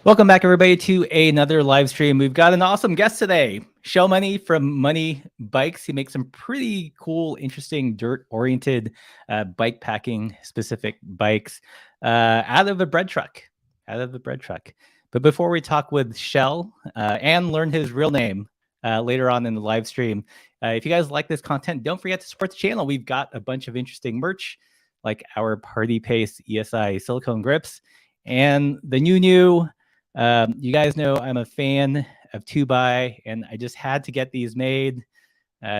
Welcome back, everybody, to another live stream. We've got an awesome guest today, Cjell Monē from Monē Bikes. He makes some pretty cool, interesting, dirt-oriented bike packing specific bikes out of a bread truck. But before we talk with Cjell and learn his real name later on in the live stream, if you guys like this content, don't forget to support the channel. We've got a bunch of interesting merch, like our Party Pace ESI silicone grips and the new. You guys know I'm a fan of 2x, and I just had to get these made.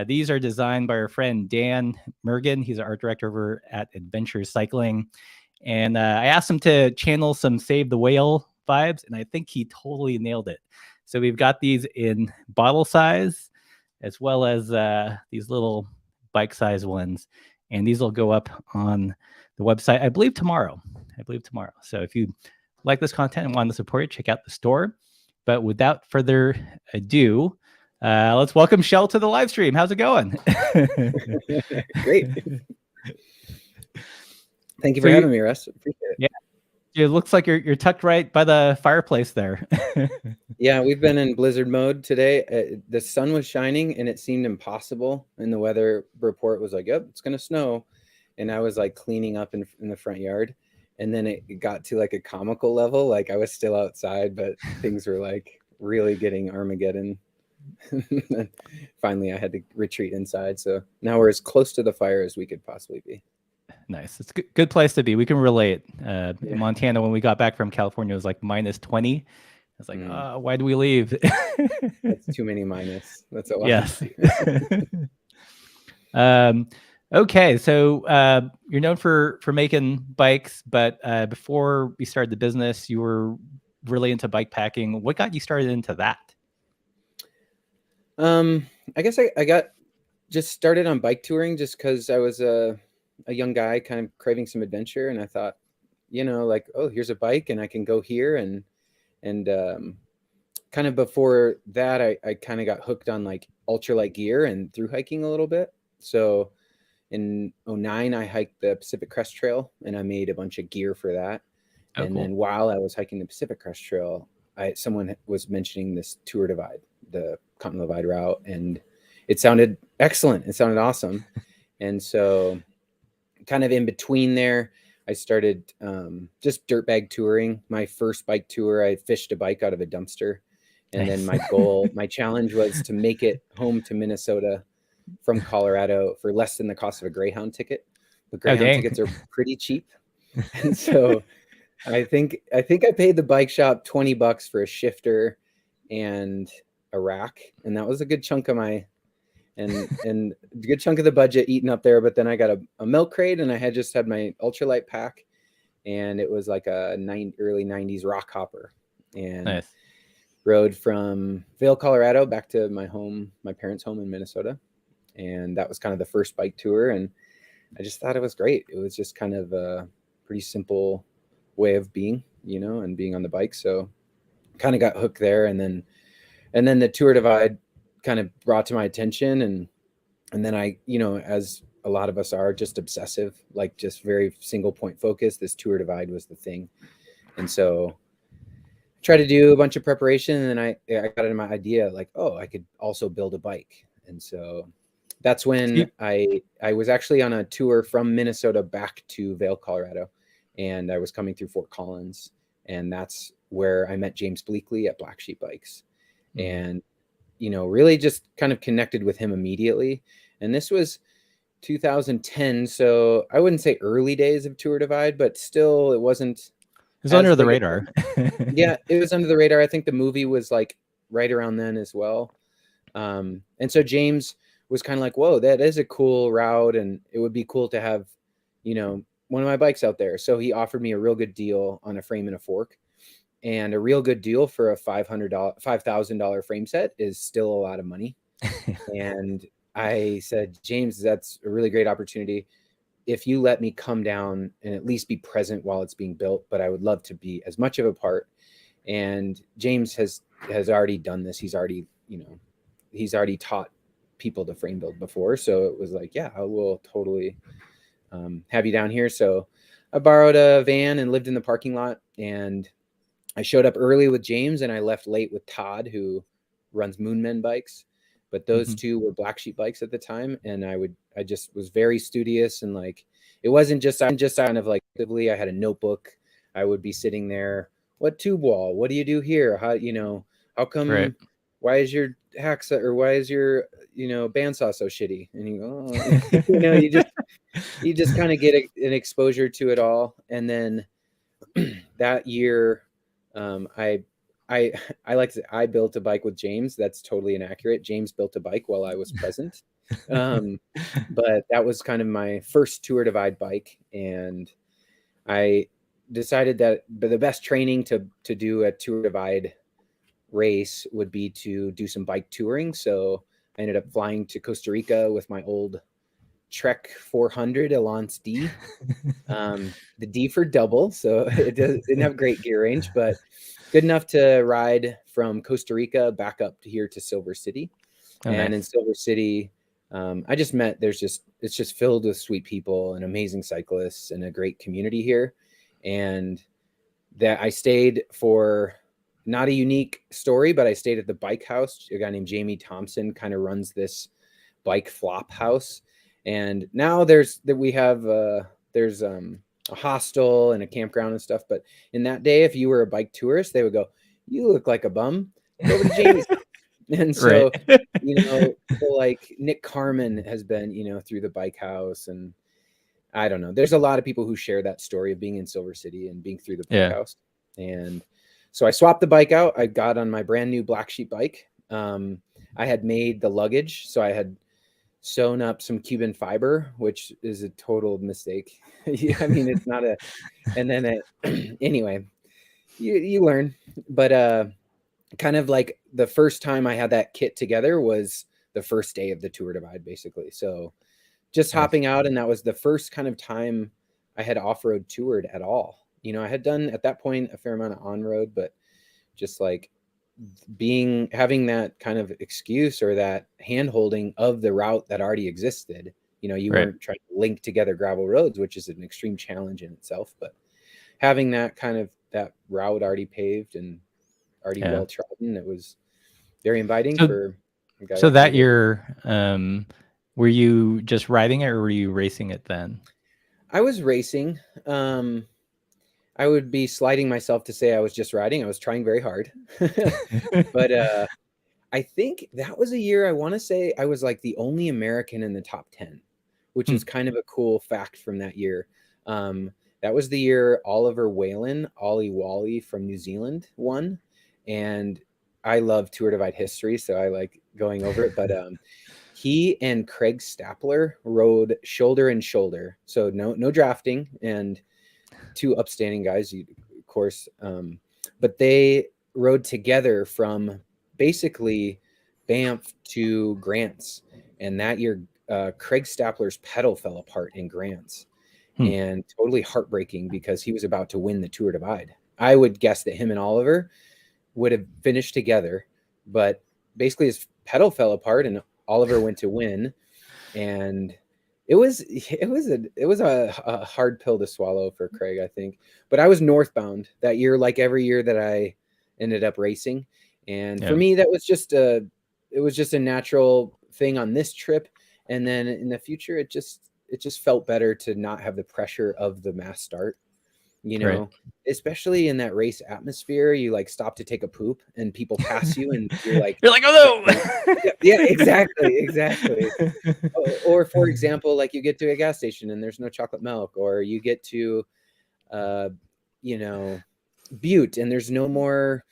These are designed by our friend Dan Mergen. He's an art director over at Adventure Cycling. And I asked him to channel some Save the Whale vibes, and I think he totally nailed it. So we've got these in bottle size, as well as these little bike size ones. And these will go up on the website, I believe tomorrow. So if you like this content and want to support it, check out the store. But without further ado, let's welcome Cjell to the live stream. How's it going? Great. Thank you for having me, Russ. Appreciate it. Yeah, it looks like you're tucked right by the fireplace there. Yeah, we've been in blizzard mode today. The sun was shining and it seemed impossible. And the weather report was like, yep, it's going to snow. And I was like cleaning up in the front yard. And then it got to like a comical level. Like I was still outside, but things were like really getting Armageddon. Finally, I had to retreat inside. So now we're as close to the fire as we could possibly be. Nice. It's a good place to be. We can relate. In Montana, when we got back from California, it was like minus 20. I was like, why do we leave? That's too many minus. That's a lot. Yes. Okay, so you're known for making bikes, but before we started the business, you were really into bike packing. What got you started into that? I guess I got just started on bike touring just because I was a young guy kind of craving some adventure, and I thought, like, oh, here's a bike and I can go here, and kind of before that, I kind of got hooked on like ultralight gear and through hiking a little bit. So in 2009, I hiked the Pacific Crest Trail and I made a bunch of gear for that. And cool. Then while I was hiking the Pacific Crest Trail, someone was mentioning this Tour Divide, the Continental Divide route, and it sounded excellent. It sounded awesome. And so kind of in between there, I started just dirt bag touring. My first bike tour, I fished a bike out of a dumpster. And nice. Then my challenge was to make it home to Minnesota from Colorado for less than the cost of a Greyhound ticket. The Greyhound tickets are pretty cheap. And so I think I paid the bike shop $20 for a shifter and a rack. And that was a good chunk of a good chunk of the budget eaten up there. But then I got a milk crate, and I had my ultralight pack, and it was like a early 90s rock hopper. And nice. Rode from Vail, Colorado back to my parents' home in Minnesota. And that was kind of the first bike tour. And I just thought it was great. It was just kind of a pretty simple way of being, and being on the bike. So kind of got hooked there. And then the Tour Divide kind of brought to my attention. And then I, as a lot of us are, just obsessive, like just very single point focus. This Tour Divide was the thing. And so I tried to do a bunch of preparation, and then I got into my idea like, oh, I could also build a bike. And so that's when I was actually on a tour from Minnesota back to Vail, Colorado, and I was coming through Fort Collins, and that's where I met James Bleakley at Black Sheep Bikes, and really just kind of connected with him immediately. And this was 2010, so I wouldn't say early days of Tour Divide, but still it wasn't. It was under the radar. Yeah, it was under the radar. I think the movie was like right around then as well, and so James was kind of like, whoa, that is a cool route, and it would be cool to have, one of my bikes out there. So he offered me a real good deal on a frame and a fork, and a real good deal for a $5,000 frame set is still a lot of money. And I said, James, that's a really great opportunity. If you let me come down and at least be present while it's being built, but I would love to be as much of a part. And James has already done this. He's already taught people to frame build before. So it was like, yeah, I will totally have you down here. So I borrowed a van and lived in the parking lot, and I showed up early with James and I left late with Todd, who runs Moonmen bikes. But those two were Black Sheep bikes at the time. And I just was very studious, and like, it wasn't just kind of like, I had a notebook. I would be sitting there. What tube wall? What do you do here? How come, Right. why is your hacksaw, or why is your, bandsaw so shitty? And you go, oh, you just kind of get an exposure to it all. And then that year, I like to say I built a bike with James. That's totally inaccurate. James built a bike while I was present. But that was kind of my first Tour Divide bike, and I decided that the best training to do a Tour Divide race would be to do some bike touring. So I ended up flying to Costa Rica with my old Trek 400 Alliance D. The D for double, so it didn't have great gear range, but good enough to ride from Costa Rica back up to here to Silver City. And in Silver City, I just met, it's just filled with sweet people and amazing cyclists and a great community here. And that I stayed for, not a unique story, but I stayed at the bike house. A guy named Jamie Thompson kind of runs this bike flop house. And now there's a hostel and a campground and stuff. But in that day, if you were a bike tourist, they would go, "You look like a bum. Go over to Jamie's." And so, people like Nick Carmen has been, through the bike house. And I don't know, there's a lot of people who share that story of being in Silver City and being through the bike house. And so I swapped the bike out. I got on my brand new Black Sheep bike. I had made the luggage, so I had sewn up some Cuban fiber, which is a total mistake. I mean, it's not a, and then anyway, you learn. But kind of like the first time I had that kit together was the first day of the Tour Divide, basically. So just hopping out, and that was the first kind of time I had off-road toured at all. I had done at that point a fair amount of on-road, but just like having that kind of excuse or that hand holding of the route that already existed. You weren't trying to link together gravel roads, which is an extreme challenge in itself, but having that route already paved and already well trodden, it was very inviting for a guy. So that year, were you just riding it, or were you racing it then? I was racing. I would be sliding myself to say I was just riding. I was trying very hard. But I think that was a year, I want to say I was like the only American in the top 10, which is kind of a cool fact from that year. That was the year Oliver Whalen, Ollie Wally from New Zealand, won. And I love Tour Divide history, so I like going over it. But he and Craig Stapler rode shoulder and shoulder. So no drafting, and two upstanding guys, of course. But they rode together from basically Banff to Grants. And that year, Craig Stapler's pedal fell apart in Grants. And totally heartbreaking, because he was about to win the Tour Divide. I would guess that him and Oliver would have finished together, but basically his pedal fell apart and Oliver went to win. And it was a hard pill to swallow for Craig, I think. But I was northbound that year, like every year that I ended up racing. And for me, that was just it was just a natural thing on this trip. And then in the future, it just felt better to not have the pressure of the mass start, especially in that race atmosphere. You like stop to take a poop and people pass you and you're like, oh no. Yeah, exactly. Or for example, like you get to a gas station and there's no chocolate milk, or you get to, Butte and there's no more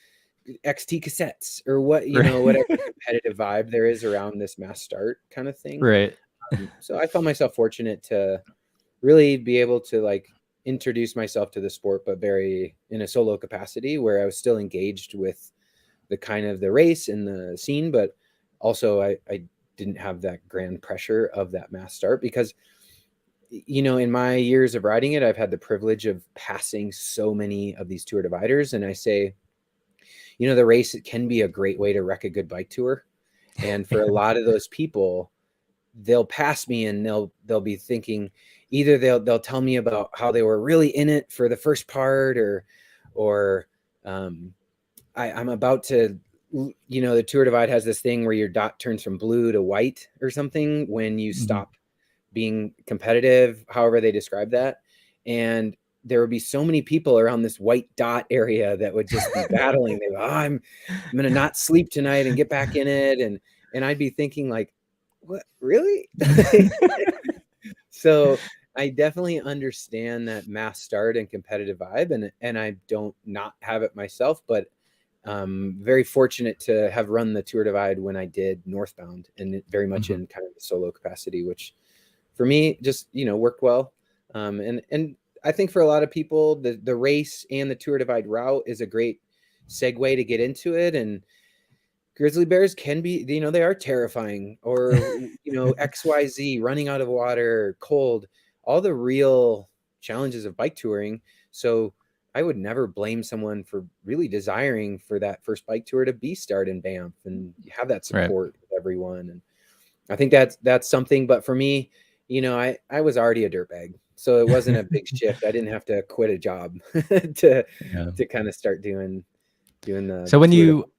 XT cassettes, or whatever competitive vibe there is around this mass start kind of thing. Right. So I found myself fortunate to really be able to like introduce myself to the sport, but very in a solo capacity, where I was still engaged with the kind of the race and the scene, but also I didn't have that grand pressure of that mass start, because in my years of riding it, I've had the privilege of passing so many of these Tour Dividers. And I say, the race, it can be a great way to wreck a good bike tour. And for a lot of those people, they'll pass me and they'll be thinking, either they'll tell me about how they were really in it for the first part, or I'm about to, the Tour Divide has this thing where your dot turns from blue to white or something when you stop being competitive, however they describe that. And there would be so many people around this white dot area that would just be battling. They go, oh, I'm going to not sleep tonight and get back in it. And I'd be thinking like, what, really? So I definitely understand that mass start and competitive vibe, and I don't not have it myself, but very fortunate to have run the Tour Divide when I did northbound, and very much in kind of the solo capacity, which for me just, worked well. And I think for a lot of people, the race and the Tour Divide route is a great segue to get into it. And grizzly bears can be, they are terrifying, or, XYZ, running out of water, cold, all the real challenges of bike touring. So I would never blame someone for really desiring for that first bike tour to be start in Banff and have that support with everyone. And I think that's something. But for me, I was already a dirtbag, so it wasn't a big shift. I didn't have to quit a job to kind of start doing the. So when you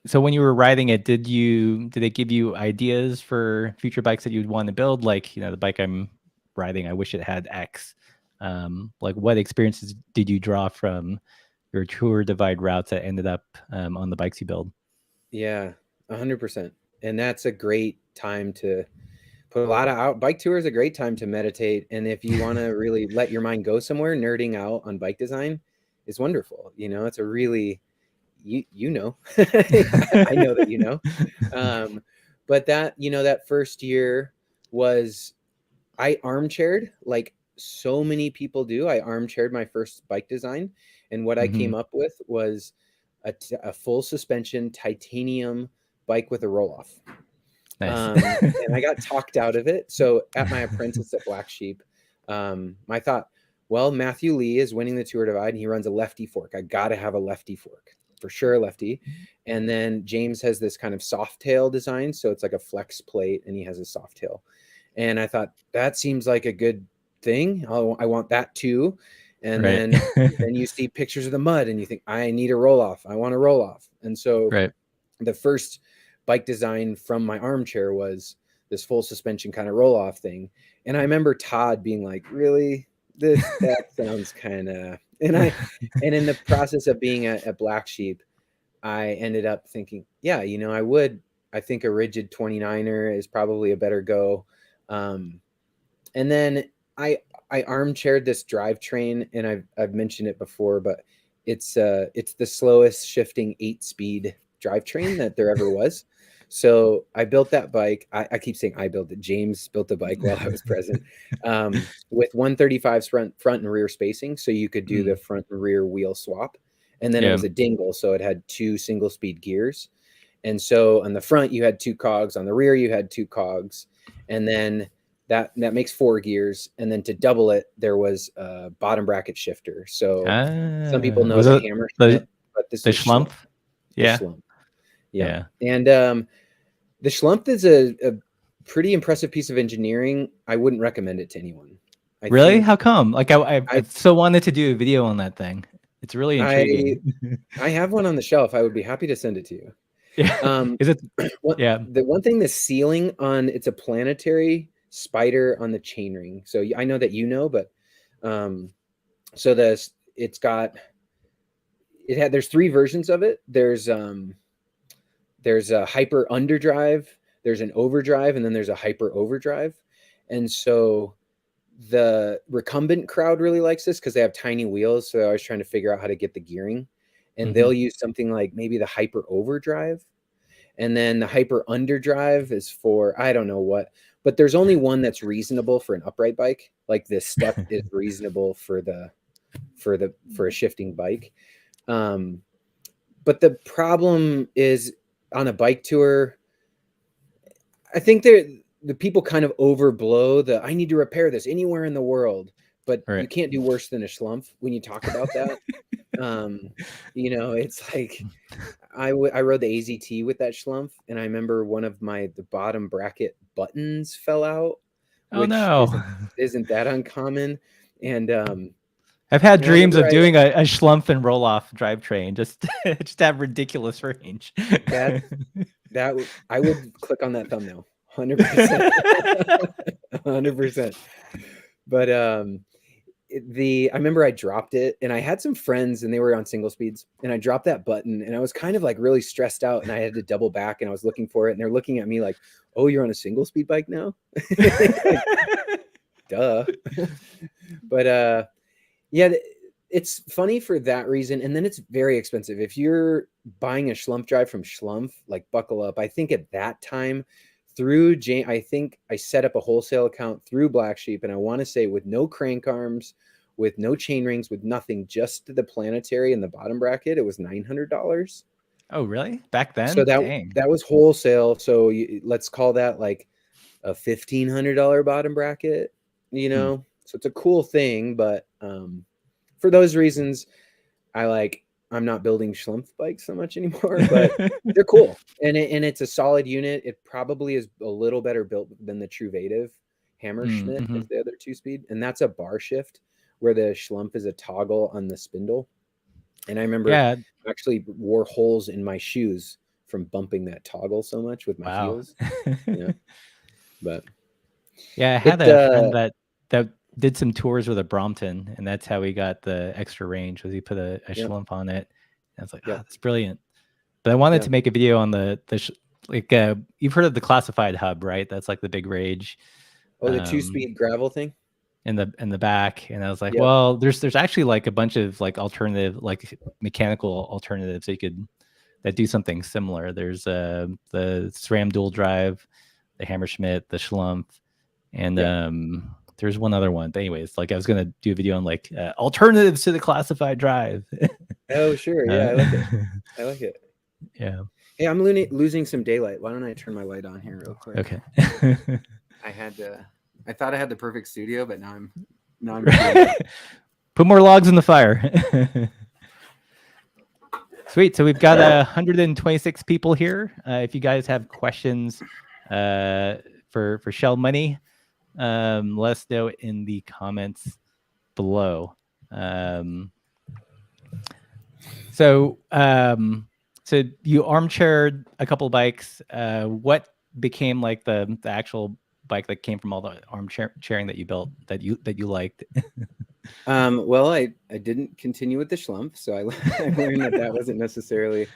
so when you were riding it, did they give you ideas for future bikes that you'd want to build? Like, the bike I'm riding, I wish it had X. Like, what experiences did you draw from your Tour Divide routes that ended up on the bikes you build? Yeah, 100%. And that's a great time to put a lot of out. Bike tour is a great time to meditate. And if you want to really let your mind go somewhere, nerding out on bike design is wonderful. It's a really, I know that but that, that first year was, I armchaired like so many people do. I armchaired my first bike design. And what I came up with was a full suspension titanium bike with a roll-off. Nice. And I got talked out of it. So at my apprentice at Black Sheep, I thought, well, Matthew Lee is winning the Tour Divide and he runs a lefty fork. I got to have a lefty fork, for sure, lefty. And then James has this kind of soft tail design. So it's like a flex plate and he has a soft tail. And I thought, that seems like a good thing. I want that too. And then you see pictures of the mud and you think, I need a roll off. I want a roll off. And so the first bike design from my armchair was this full suspension kind of roll off thing. And I remember Todd being like, really, that sounds kind of, and in the process of being at Black Sheep, I ended up thinking, yeah, I think a rigid 29er is probably a better go. And then I armchaired this drivetrain, and I've mentioned it before, but it's the slowest shifting 8-speed drivetrain that there ever was. So I built that bike. I keep saying I built it. James built the bike while I was present, with 135 front and rear spacing, so you could do the front and rear wheel swap. And then it was a dingle, so it had 2 single-speed gears. And so on the front you had 2 cogs, on the rear you had 2 cogs, and then that makes 4 gears. And then to double it, there was a bottom bracket shifter. So some people know the hammer, but this is Schlump. Yeah. Schlump. Yeah. And the Schlump is a pretty impressive piece of engineering. I wouldn't recommend it to anyone. Really? How come? Like I so wanted to do a video on that thing. It's really intriguing. I have one on the shelf. I would be happy to send it to you. Yeah. Is it? The one thing, the ceiling on it's a planetary spider on the chainring. So I know that but so there's 3 versions of it. There's a hyper underdrive, there's an overdrive, and then there's a hyper overdrive. And so the recumbent crowd really likes this because they have tiny wheels. So I was trying to figure out how to get the gearing, and they'll use something like maybe the hyper overdrive. And then the hyper underdrive is for, I don't know what, but there's only one that's reasonable for an upright bike. Like this step is reasonable for a shifting bike. But the problem is on a bike tour, I think the people kind of overblow I need to repair this anywhere in the world, but you can't do worse than a Schlump when you talk about that. It's like I rode the AZT with that Schlump, and I remember one of the bottom bracket buttons fell out. Oh no. Isn't that uncommon? And I've had And I dreams remember of doing a Schlumpf and roll-off drivetrain, just just to have ridiculous range. I would click on that thumbnail 100%. 100%. But I remember I dropped it, and I had some friends and they were on single speeds, and I dropped that button, and I was kind of like really stressed out, and I had to double back, and I was looking for it, and they're looking at me like, "Oh, you're on a single speed bike now?" Like, duh. But yeah, it's funny for that reason, and then it's very expensive. If you're buying a Schlumpf drive from Schlumpf, like buckle up. I think at that time through I think I set up a wholesale account through Black Sheep, and I want to say with no crank arms, with no chain rings, with nothing, just the planetary and the bottom bracket, it was $900. Oh, really? Back then? So Dang. that was wholesale. So let's call that like a $1,500 bottom bracket, you know? So it's a cool thing, but for those reasons, I'm not building Schlumpf bikes so much anymore, but they're cool. And it's a solid unit. It probably is a little better built than the Truvative Hammerschmidt is the other 2-speed. And that's a bar shift where the Schlumpf is a toggle on the spindle. And I remember I actually wore holes in my shoes from bumping that toggle so much with my heels. Yeah. But yeah, I had a friend that did some tours with a Brompton, and that's how he got the extra range, was he put a Schlumpf on it. And I was like, oh, that's brilliant. But I wanted to make a video on you've heard of the classified hub, right? That's like the big rage. Oh, the 2-speed gravel thing? In the back. And I was like, well, there's actually like a bunch of like alternative, like mechanical alternatives that do something similar. There's the SRAM dual drive, the Hammerschmidt, the Schlumpf, and there's one other one. But anyways, like I was gonna do a video on like alternatives to the classified drive. Oh, sure. Yeah, I like it. I like it. Yeah. Hey, I'm losing some daylight. Why don't I turn my light on here real quick? Okay. I thought I had the perfect studio, but now I'm put more logs in the fire. Sweet. So we've got 126 people here. If you guys have questions for Cjell Monē, let us know in the comments below. So you armchaired a couple bikes. What became like the actual bike that came from all the armchairing that you built that you liked? Well, I didn't continue with the Schlumpf, so I learned that wasn't necessarily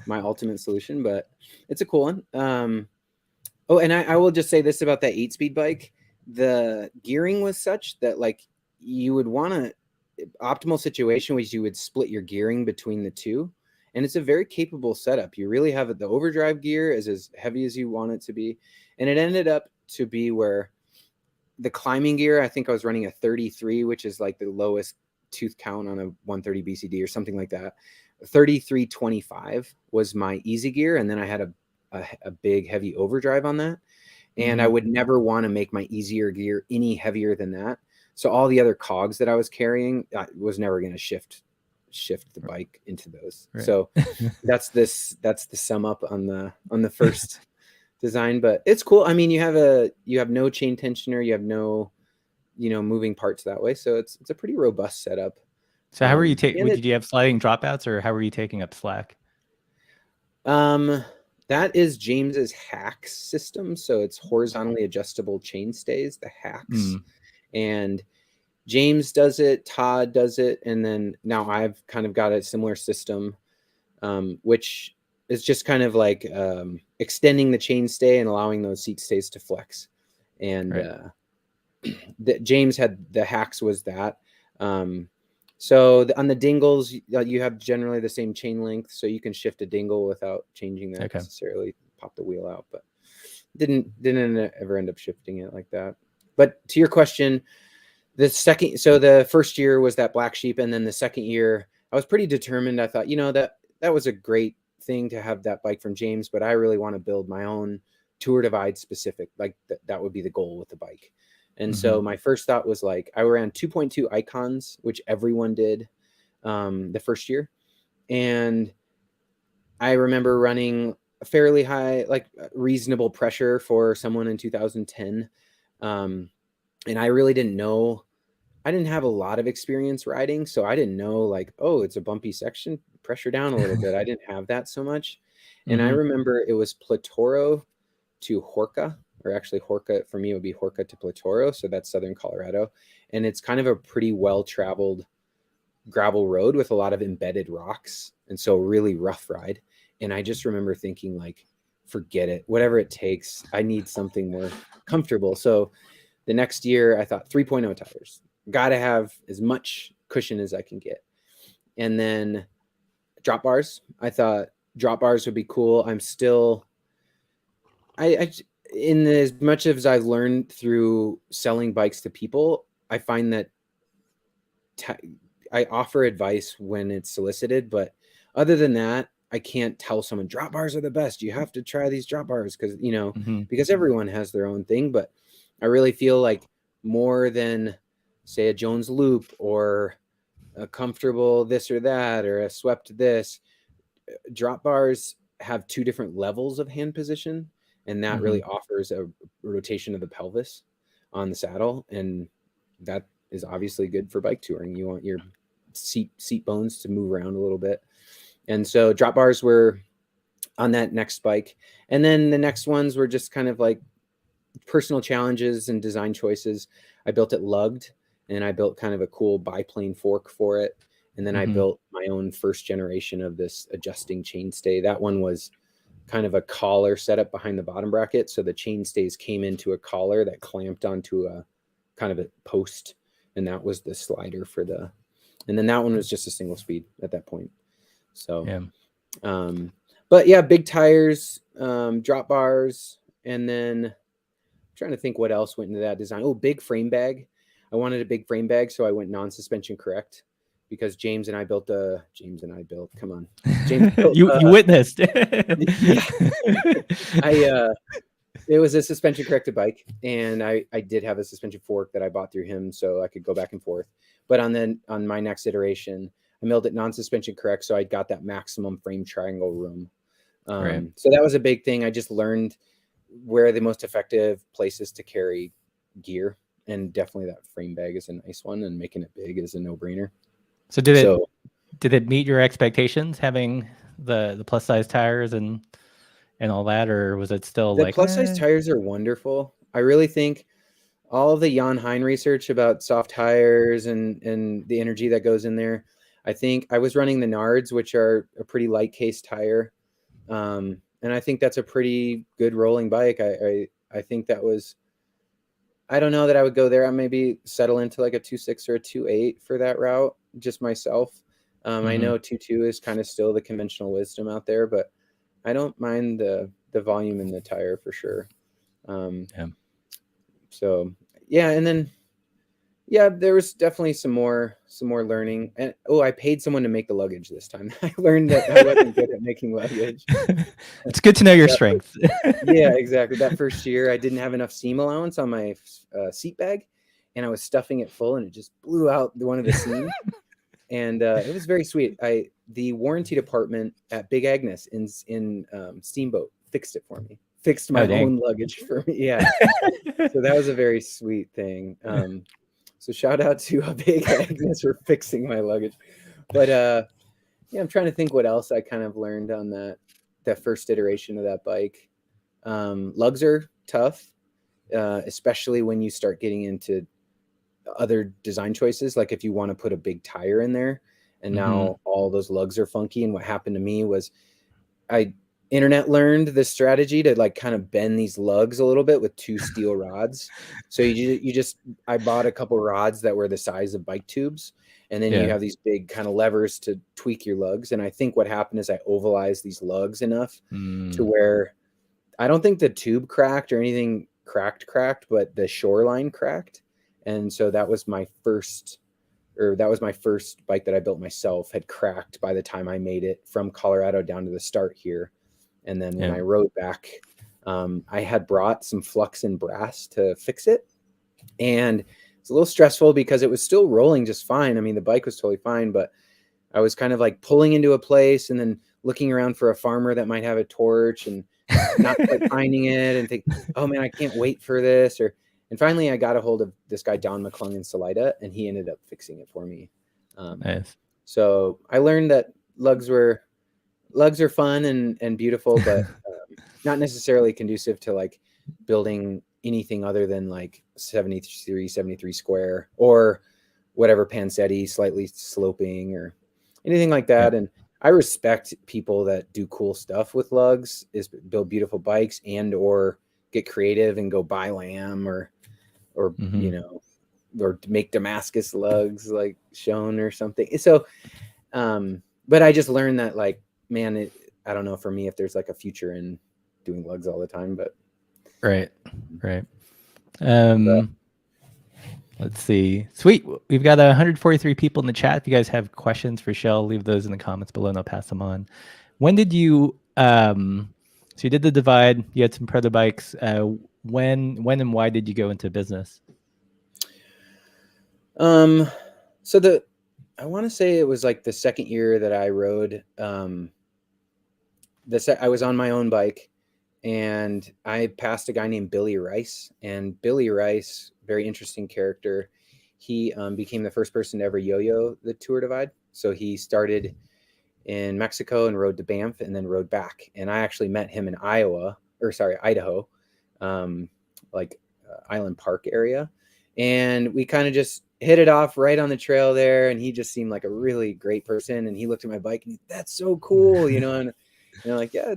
my ultimate solution, but it's a cool one. Oh, and I will just say this about that 8-speed bike. The gearing was such that like you would want to optimal situation was you would split your gearing between the two, and it's a very capable setup. You really have the overdrive gear is as heavy as you want it to be, and it ended up to be where the climbing gear, I think I was running a 33, which is like the lowest tooth count on a 130 BCD or something like that. 3325 was my easy gear, and then I had a big heavy overdrive on that, and I would never want to make my easier gear any heavier than that. So all the other cogs that I was carrying, I was never going to shift the bike into those. Right. So that's the sum up on the first design, but it's cool. I mean, you have no chain tensioner, you have no, moving parts that way. So it's a pretty robust setup. So how were you taking, did you have sliding dropouts, or how were you taking up slack? That is James's Hacks system. So it's horizontally adjustable chain stays, the Hacks. And James does it, Todd does it, and then now I've kind of got a similar system, which is just kind of like extending the chain stay and allowing those seat stays to flex. And James had the Hacks was that. So on the dingles, you have generally the same chain length, so you can shift a dingle without changing that necessarily, pop the wheel out, but didn't ever end up shifting it like that. But to your question, the first year was that Black Sheep, and then the second year I was pretty determined. I thought, that was a great thing to have that bike from James, but I really want to build my own Tour Divide specific, like that would be the goal with the bike. And so my first thought was like, I ran 2.2 icons, which everyone did the first year. And I remember running a fairly high, like reasonable pressure for someone in 2010. And I really didn't know I didn't have a lot of experience riding, so I didn't know like, oh, it's a bumpy section, pressure down a little bit. I didn't have that so much. And I Mm-hmm. remember it was Platoro to Horka, or actually Horka for me it would be Horka to Platoro, so that's southern Colorado, and it's kind of a pretty well-traveled gravel road with a lot of embedded rocks, and so really rough ride. And I just remember thinking like, forget it, whatever it takes, I need something more comfortable. So the next year I thought 3.0 tires, got to have as much cushion as I can get. And then drop bars, I thought drop bars would be cool. I'm still, I in as much as I've learned through selling bikes to people, I find that I offer advice when it's solicited, but other than that, I can't tell someone drop bars are the best. You have to try these drop bars because, you know, Mm-hmm. because everyone has their own thing. But I really feel like more than say a Jones loop or a comfortable this or that or a swept this, drop bars have two different levels of hand position, and that Mm-hmm. really offers a rotation of the pelvis on the saddle, and that is obviously good for bike touring. You want your seat bones to move around a little bit. And so drop bars were on that next bike, and then the next ones were just kind of like personal challenges and design choices. I built it lugged, and I built kind of a cool biplane fork for it. And then I Mm-hmm. built my own first generation of this adjusting chainstay. That one was kind of a collar setup behind the bottom bracket. So the chainstays came into a collar that clamped onto a kind of a post. And that was the slider for the, and then that one was just a single speed at that point. So, Yeah. but yeah, big tires, drop bars, and then I'm trying to think what else went into that design. Oh, big frame bag. I wanted a big frame bag, so I went non-suspension correct because James and I built, come on. James built, You witnessed. yeah, it was a suspension corrected bike, and I did have a suspension fork that I bought through him so I could go back and forth. But on my next iteration, I milled it non-suspension correct, so I got that maximum frame triangle room. Right. So that was a big thing. I just learned where the most effective places to carry gear, and definitely that frame bag is a nice one, and making it big is a no-brainer. So did it meet your expectations having the plus size tires and all that, or was it still The like plus size tires are wonderful. I really think all of the Jan Hein research about soft tires and the energy that goes in there. I think I was running the Nards, which are a pretty light case tire. And I think that's a pretty good rolling bike. I think that was, I don't know that I would go there. I maybe settle into like a 2.6 or a 2.8 for that route, just myself. I know 2.2 is kind of still the conventional wisdom out there, but I don't mind the volume in the tire for sure. Yeah. So yeah, and then yeah, there was definitely some more learning. And I paid someone to make the luggage this time. I learned that I wasn't good at making luggage. It's good to know your That strengths. Yeah, exactly. That first year, I didn't have enough seam allowance on my seat bag, and I was stuffing it full, and it just blew out one of the seams. And it was very sweet. The warranty department at Big Agnes in Steamboat fixed it for me. Fixed my own luggage for me. Yeah. So that was a very sweet thing. So shout out to Big Agnes for fixing my luggage. But yeah, I'm trying to think what else I kind of learned on that first iteration of that bike. Lugs are tough, especially when you start getting into other design choices. Like if you want to put a big tire in there, and now all those lugs are funky. And what happened to me was I internet learned this strategy to like kind of bend these lugs a little bit with two steel rods. So I bought a couple rods that were the size of bike tubes, and then you have these big kind of levers to tweak your lugs. And I think what happened is I ovalized these lugs enough to where I don't think the tube cracked or anything cracked, but the shoreline cracked. And so that was my first bike that I built myself, had cracked by the time I made it from Colorado down to the start here. And then when I rode back, I had brought some flux and brass to fix it. And it's a little stressful because it was still rolling just fine. I mean, the bike was totally fine, but I was kind of like pulling into a place and then looking around for a farmer that might have a torch and not quite finding it, and think, oh man, I can't wait for this. And finally I got a hold of this guy, Don McClung in Salida, and he ended up fixing it for me. Nice. So I learned that lugs are fun and beautiful, but not necessarily conducive to like building anything other than like 73 square or whatever Pansetti, slightly sloping or anything like that. And I respect people that do cool stuff with lugs, is build beautiful bikes and or get creative and go buy lamb or you know, or make Damascus lugs like Shown or something. So but I just learned that like, man, I don't know for me if there's like a future in doing lugs all the time, but right. Let's see. Sweet. We've got 143 people in the chat. If you guys have questions for Cjell, leave those in the comments below and I'll pass them on. When did you so you did the Divide, you had some proto bikes. When and why did you go into business? So I want to say it was like the second year that I rode. I was on my own bike, and I passed a guy named Billy Rice. And Billy Rice, very interesting character. He became the first person to ever yo-yo the Tour Divide. So he started in Mexico and rode to Banff and then rode back. And I actually met him in Idaho, Island Park area. And we kind of just hit it off right on the trail there. And he just seemed like a really great person. And he looked at my bike and that's so cool, you know, and like, yeah,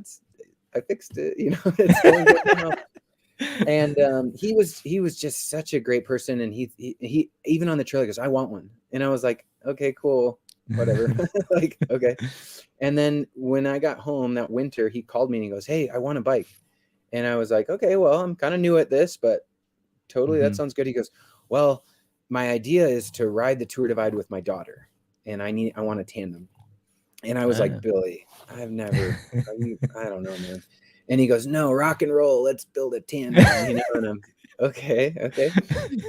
I fixed it, you know, it's going good now. And he was just such a great person. And he even on the trail, he goes, I want one. And I was like, okay, cool, whatever. Like, okay. And then when I got home that winter, he called me and he goes, hey, I want a bike. And I was like, okay, well, I'm kind of new at this, but totally, that sounds good. He goes, well, my idea is to ride the Tour Divide with my daughter, and I want a tandem. And I was like, Billy, I've never, I don't know, man. And he goes, no, rock and roll, let's build a tandem, you know. And I'm okay.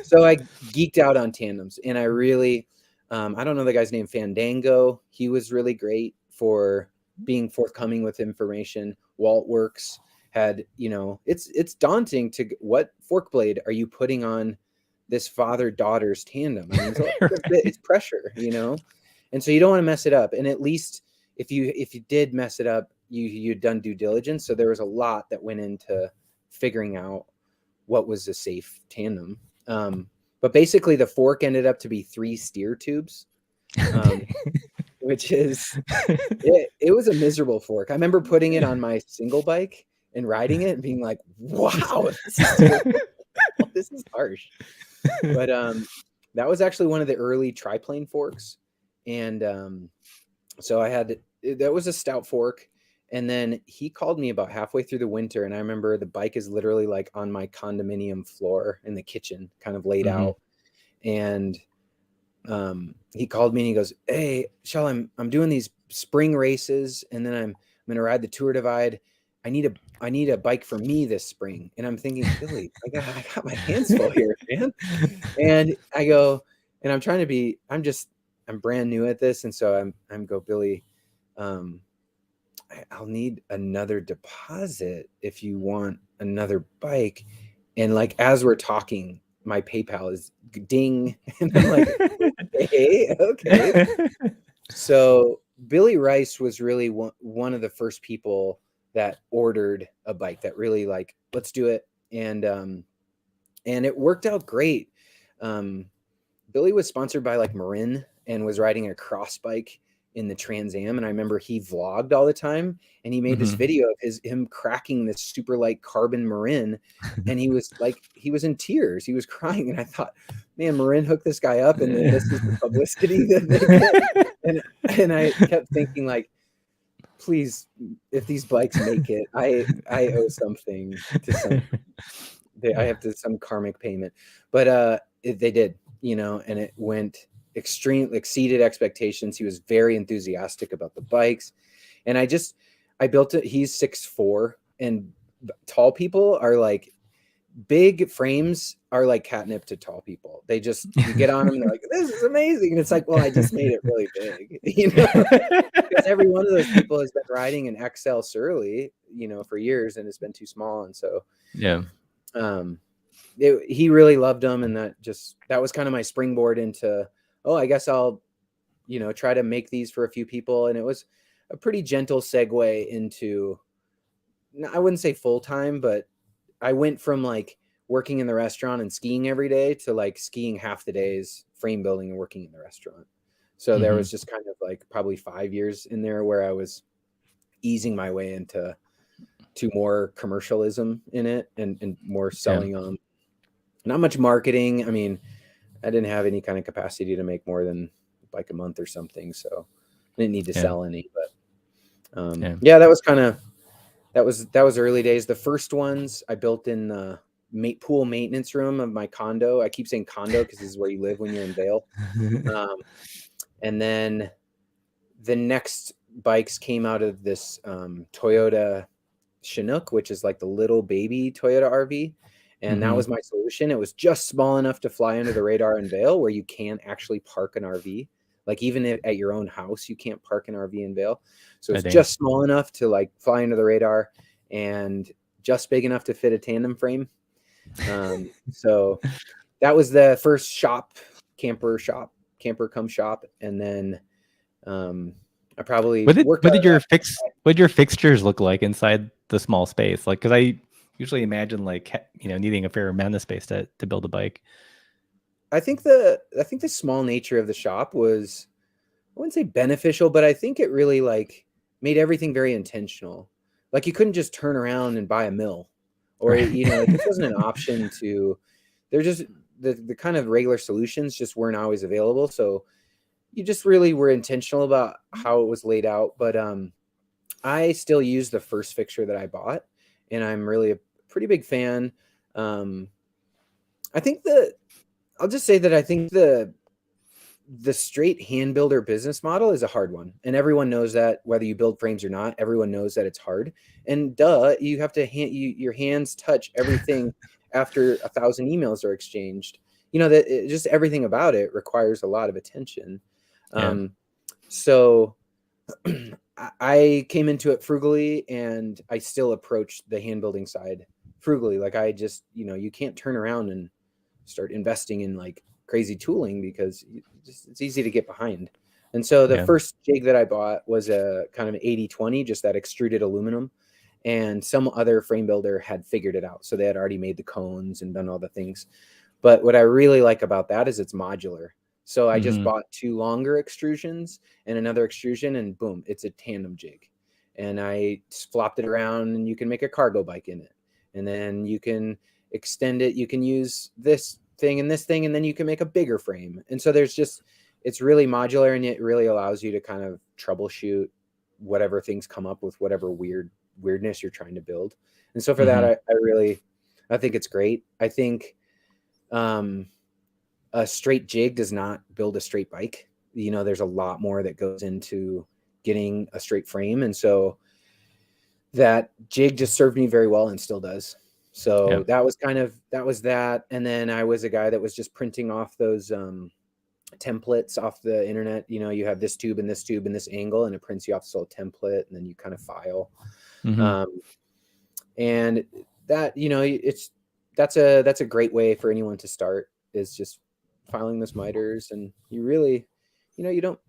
So I geeked out on tandems, and I really, I don't know the guy's name, Fandango. He was really great for being forthcoming with information. Walt Works had, you know, it's daunting to what fork blade are you putting on this father-daughter's tandem? I mean, it's pressure, you know, and so you don't want to mess it up. And at least if you did mess it up, you'd done due diligence. So there was a lot that went into figuring out what was a safe tandem. But basically the fork ended up to be 3 steer tubes, which is, it was a miserable fork. I remember putting it on my single bike and riding it and being like, wow, this is harsh. But that was actually one of the early triplane forks. And so that was a stout fork. And then he called me about halfway through the winter. And I remember the bike is literally like on my condominium floor in the kitchen, kind of laid out. And he called me and he goes, hey, Cjell, I'm doing these spring races, and then I'm going to ride the Tour Divide. I need a bike for me this spring. And I'm thinking, Billy, I got my hands full here, man. And I go, and I'm brand new at this. And so I'm go, Billy, I'll need another deposit if you want another bike. And like, as we're talking, my PayPal is ding. And I'm like, okay. So Billy Rice was really one of the first people that ordered a bike that really like, let's do it. And it worked out great. Billy was sponsored by like Marin and was riding a cross bike in the Trans Am. And I remember he vlogged all the time, and he made this video of him cracking this super light carbon Marin. And he was in tears. He was crying. And I thought, man, Marin hooked this guy up, and then this is the publicity that they get. And I kept thinking, like, please, if these bikes make it, I owe something to some, I have to some karmic payment. But they did, you know, and it went exceeded expectations. He was very enthusiastic about the bikes. And I built it. He's 6'4", and tall people are like, big frames are like catnip to tall people. They just, you get on them and they're like, this is amazing. And it's like, well, I just made it really big, you know, because every one of those people has been riding an XL Surly, you know, for years, and it's been too small. And so, yeah. he really loved them, and that was kind of my springboard into, oh, I guess I'll, try to make these for a few people. And it was a pretty gentle segue into, I wouldn't say full time, but I went from like working in the restaurant and skiing every day to like skiing half the days, frame building, and working in the restaurant. So there was just kind of like probably 5 years in there where I was easing my way into more commercialism in it, and more selling on, not much marketing. I mean, I didn't have any kind of capacity to make more than like a month or something, so I didn't need to sell any. But that was kind of, that was early days. The first ones I built in the pool maintenance room of my condo. I keep saying condo because this is where you live when you're in Vail. And then the next bikes came out of this Toyota Chinook, which is like the little baby Toyota RV. And that was my solution. It was just small enough to fly under the radar in Vail, where you can't actually park an RV. Like even at your own house, you can't park an RV in Vail. So it's just small enough to like fly under the radar, and just big enough to fit a tandem frame. So that was the first camper come shop. And then I probably what did your fixtures look like inside the small space? Like, because I usually imagine like, needing a fair amount of space to build a bike. I think the small nature of the shop was, I wouldn't say beneficial, but I think it really like made everything very intentional. Like you couldn't just turn around and buy a mill, or it just wasn't an option to. They're just the kind of regular solutions just weren't always available. So you just really were intentional about how it was laid out. But I still use the first fixture that I bought, and I'm really a pretty big fan. I think I'll just say that I think the straight hand builder business model is a hard one. And everyone knows that, whether you build frames or not, everyone knows that it's hard. And you have to your hands touch everything after 1,000 emails are exchanged. Just everything about it requires a lot of attention. So I came into it frugally, and I still approached the hand building side frugally. Like I just, you can't turn around and start investing in like crazy tooling, because it's easy to get behind. And so the first jig that I bought was a kind of 80/20, just that extruded aluminum, and some other frame builder had figured it out. So they had already made the cones and done all the things. But what I really like about that is it's modular. So I just bought 2 longer extrusions and another extrusion, and boom, it's a tandem jig. And I flopped it around, and you can make a cargo bike in it. And then you can extend it. You can use this thing and this thing, and then you can make a bigger frame. And so it's really modular, and it really allows you to kind of troubleshoot whatever things come up with, whatever weirdness you're trying to build. And so for that, I think it's great. I think a straight jig does not build a straight bike. There's a lot more that goes into getting a straight frame. And so that jig just served me very well, and still does. So that was that. And then I was a guy that was just printing off those templates off the internet. You have this tube and this tube and this angle, and it prints you off this little template, and then you kind of file. And that, that's a great way for anyone to start, is just filing those miters. And you really, you don't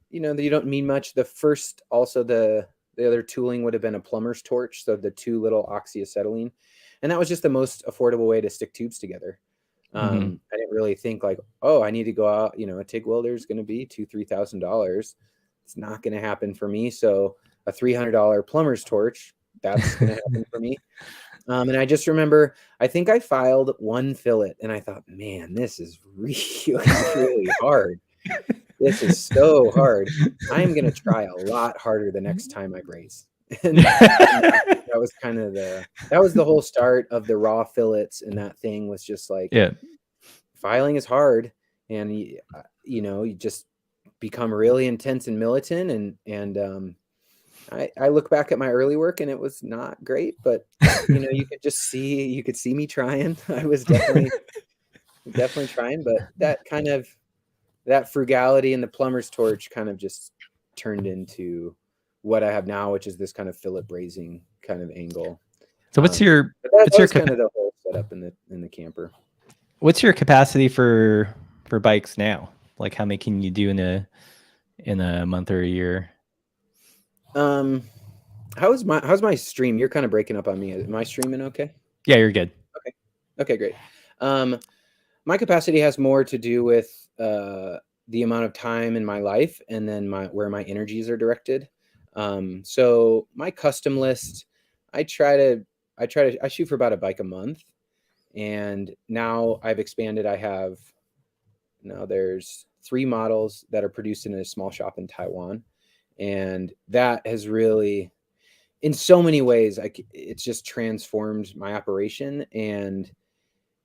need much. The first, also the other tooling would have been a plumber's torch. So the 2 little oxyacetylene. And that was just the most affordable way to stick tubes together. I didn't really think like, oh, I need to go out, a TIG welder is going to be $2,000-$3,000. It's not going to happen for me. So a $300 plumber's torch, that's going to happen for me. And I just remember, I think I filed 1 fillet, and I thought, man, this is really, really hard. This is so hard. I'm going to try a lot harder the next time I braze. And that was kind of that was the whole start of the raw fillets. And that thing was just like, filing is hard, and you just become really intense and militant. And I look back at my early work, and it was not great, but you could see me trying. I was definitely trying, but that frugality and the plumber's torch kind of just turned into what I have now, which is this kind of fillet brazing kind of angle. So what's your kind of the whole setup in the camper? What's your capacity for bikes now? Like how many can you do in a month or a year? Um, how's my stream? You're kind of breaking up on me. Am I streaming okay? Yeah, you're good. Okay. Okay, great. Um, my capacity has more to do with the amount of time in my life and then where my energies are directed. So my custom list, I try to I shoot for about a bike a month, and now I've expanded. Now there's 3 models that are produced in a small shop in Taiwan, and that has really, in so many ways, it's just transformed my operation. And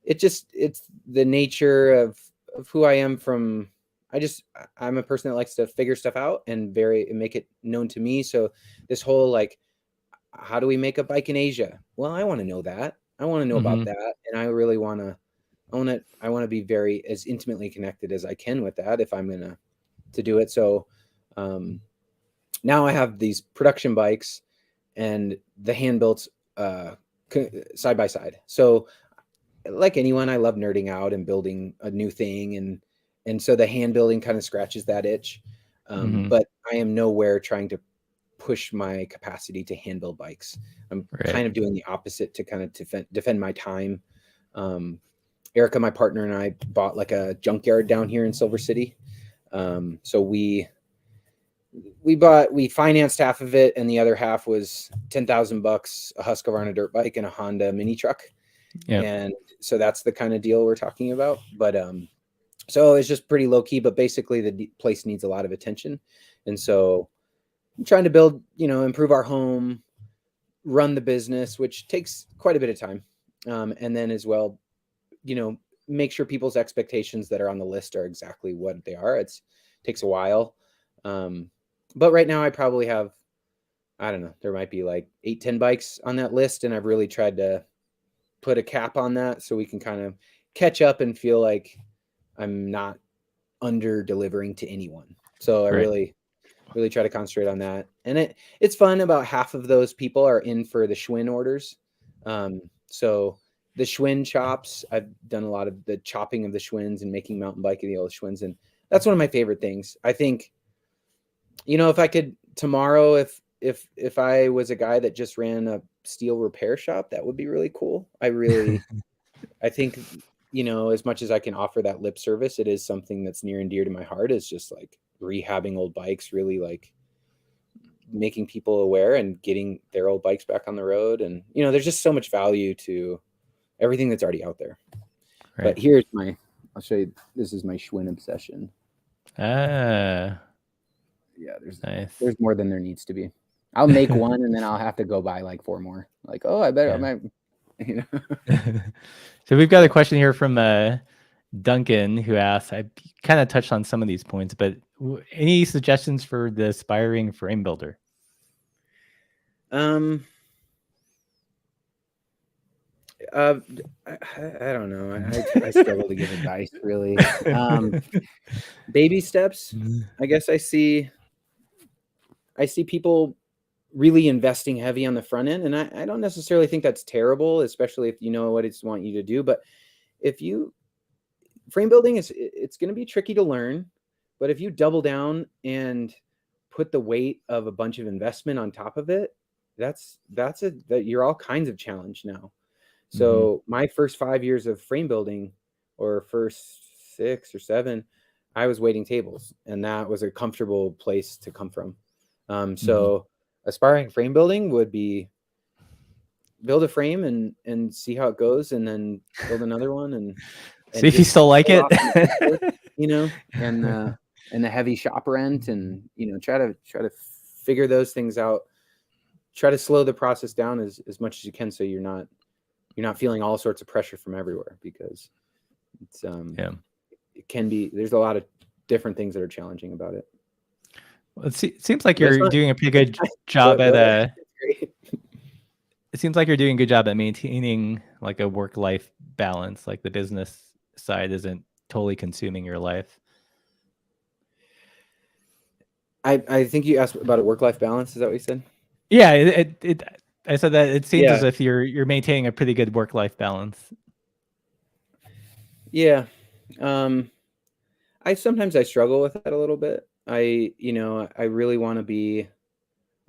it's the nature of who I am. I'm a person that likes to figure stuff out and make it known to me. So this whole like, how do we make a bike in Asia? Well, I want to know that. I want to know about that, and I really want to own it. I want to be very as intimately connected as I can with that if I'm gonna to do it. So now I have these production bikes and the hand built side by side. So like anyone, I love nerding out and building a new thing, and so the hand building kind of scratches that itch. But I am nowhere trying to push my capacity to hand build bikes. I'm kind of doing the opposite to kind of defend my time. Erica, my partner, and I bought like a junkyard down here in Silver City. So we financed half of it, and the other half was $10,000, a Husqvarna on a dirt bike, and a Honda mini truck. Yep. And so that's the kind of deal we're talking about. But so it's just pretty low key, but basically the place needs a lot of attention. And so I'm trying to build, improve our home, run the business, which takes quite a bit of time. And then as well, make sure people's expectations that are on the list are exactly what they are. It takes a while. But right now I probably have, I don't know, there might be like 8-10 bikes on that list. And I've really tried to put a cap on that so we can kind of catch up and feel like I'm not under delivering to anyone. So I really try to concentrate on that. And it's fun. About half of those people are in for the Schwinn orders. So the Schwinn chops, I've done a lot of the chopping of the Schwinns and making mountain bike of the old Schwinns. And that's one of my favorite things. I think, if I could tomorrow, if I was a guy that just ran a steel repair shop, that would be really cool. I think, as much as I can offer that lip service, it is something that's near and dear to my heart, is just like rehabbing old bikes, really like making people aware and getting their old bikes back on the road. And, there's just so much value to everything that's already out there. But here's I'll show you, this is my Schwinn obsession. Yeah, there's more than there needs to be. I'll make one and then I'll have to go buy like 4 more. Like, I might, So we've got a question here from Duncan, who asks, I kind of touched on some of these points, but any suggestions for the aspiring frame builder? I don't know. I struggle to give advice, really. Baby steps. I guess I see people really investing heavy on the front end, and I don't necessarily think that's terrible, especially if you know what it's want you to do. But frame building it's going to be tricky to learn, but if you double down and put the weight of a bunch of investment on top of it, that you're all kinds of challenged now. So my first 5 years of frame building, or first 6 or 7, I was waiting tables, and that was a comfortable place to come from. So aspiring frame building would be build a frame and see how it goes, and then build another one and see if you still like it, and the heavy shop rent, and try to figure those things out. Try to slow the process down as much as you can, so you're not feeling all sorts of pressure from everywhere, because it's it can be, there's a lot of different things that are challenging about it. Well, it seems like you're doing a pretty good job at it seems like you're doing a good job at maintaining like a work-life balance. Like the business side isn't totally consuming your life. I think you asked about a work-life balance. Is that what you said? Yeah, I said that it seems as if you're maintaining a pretty good work-life balance. Yeah. Sometimes I struggle with that a little bit. I really want to be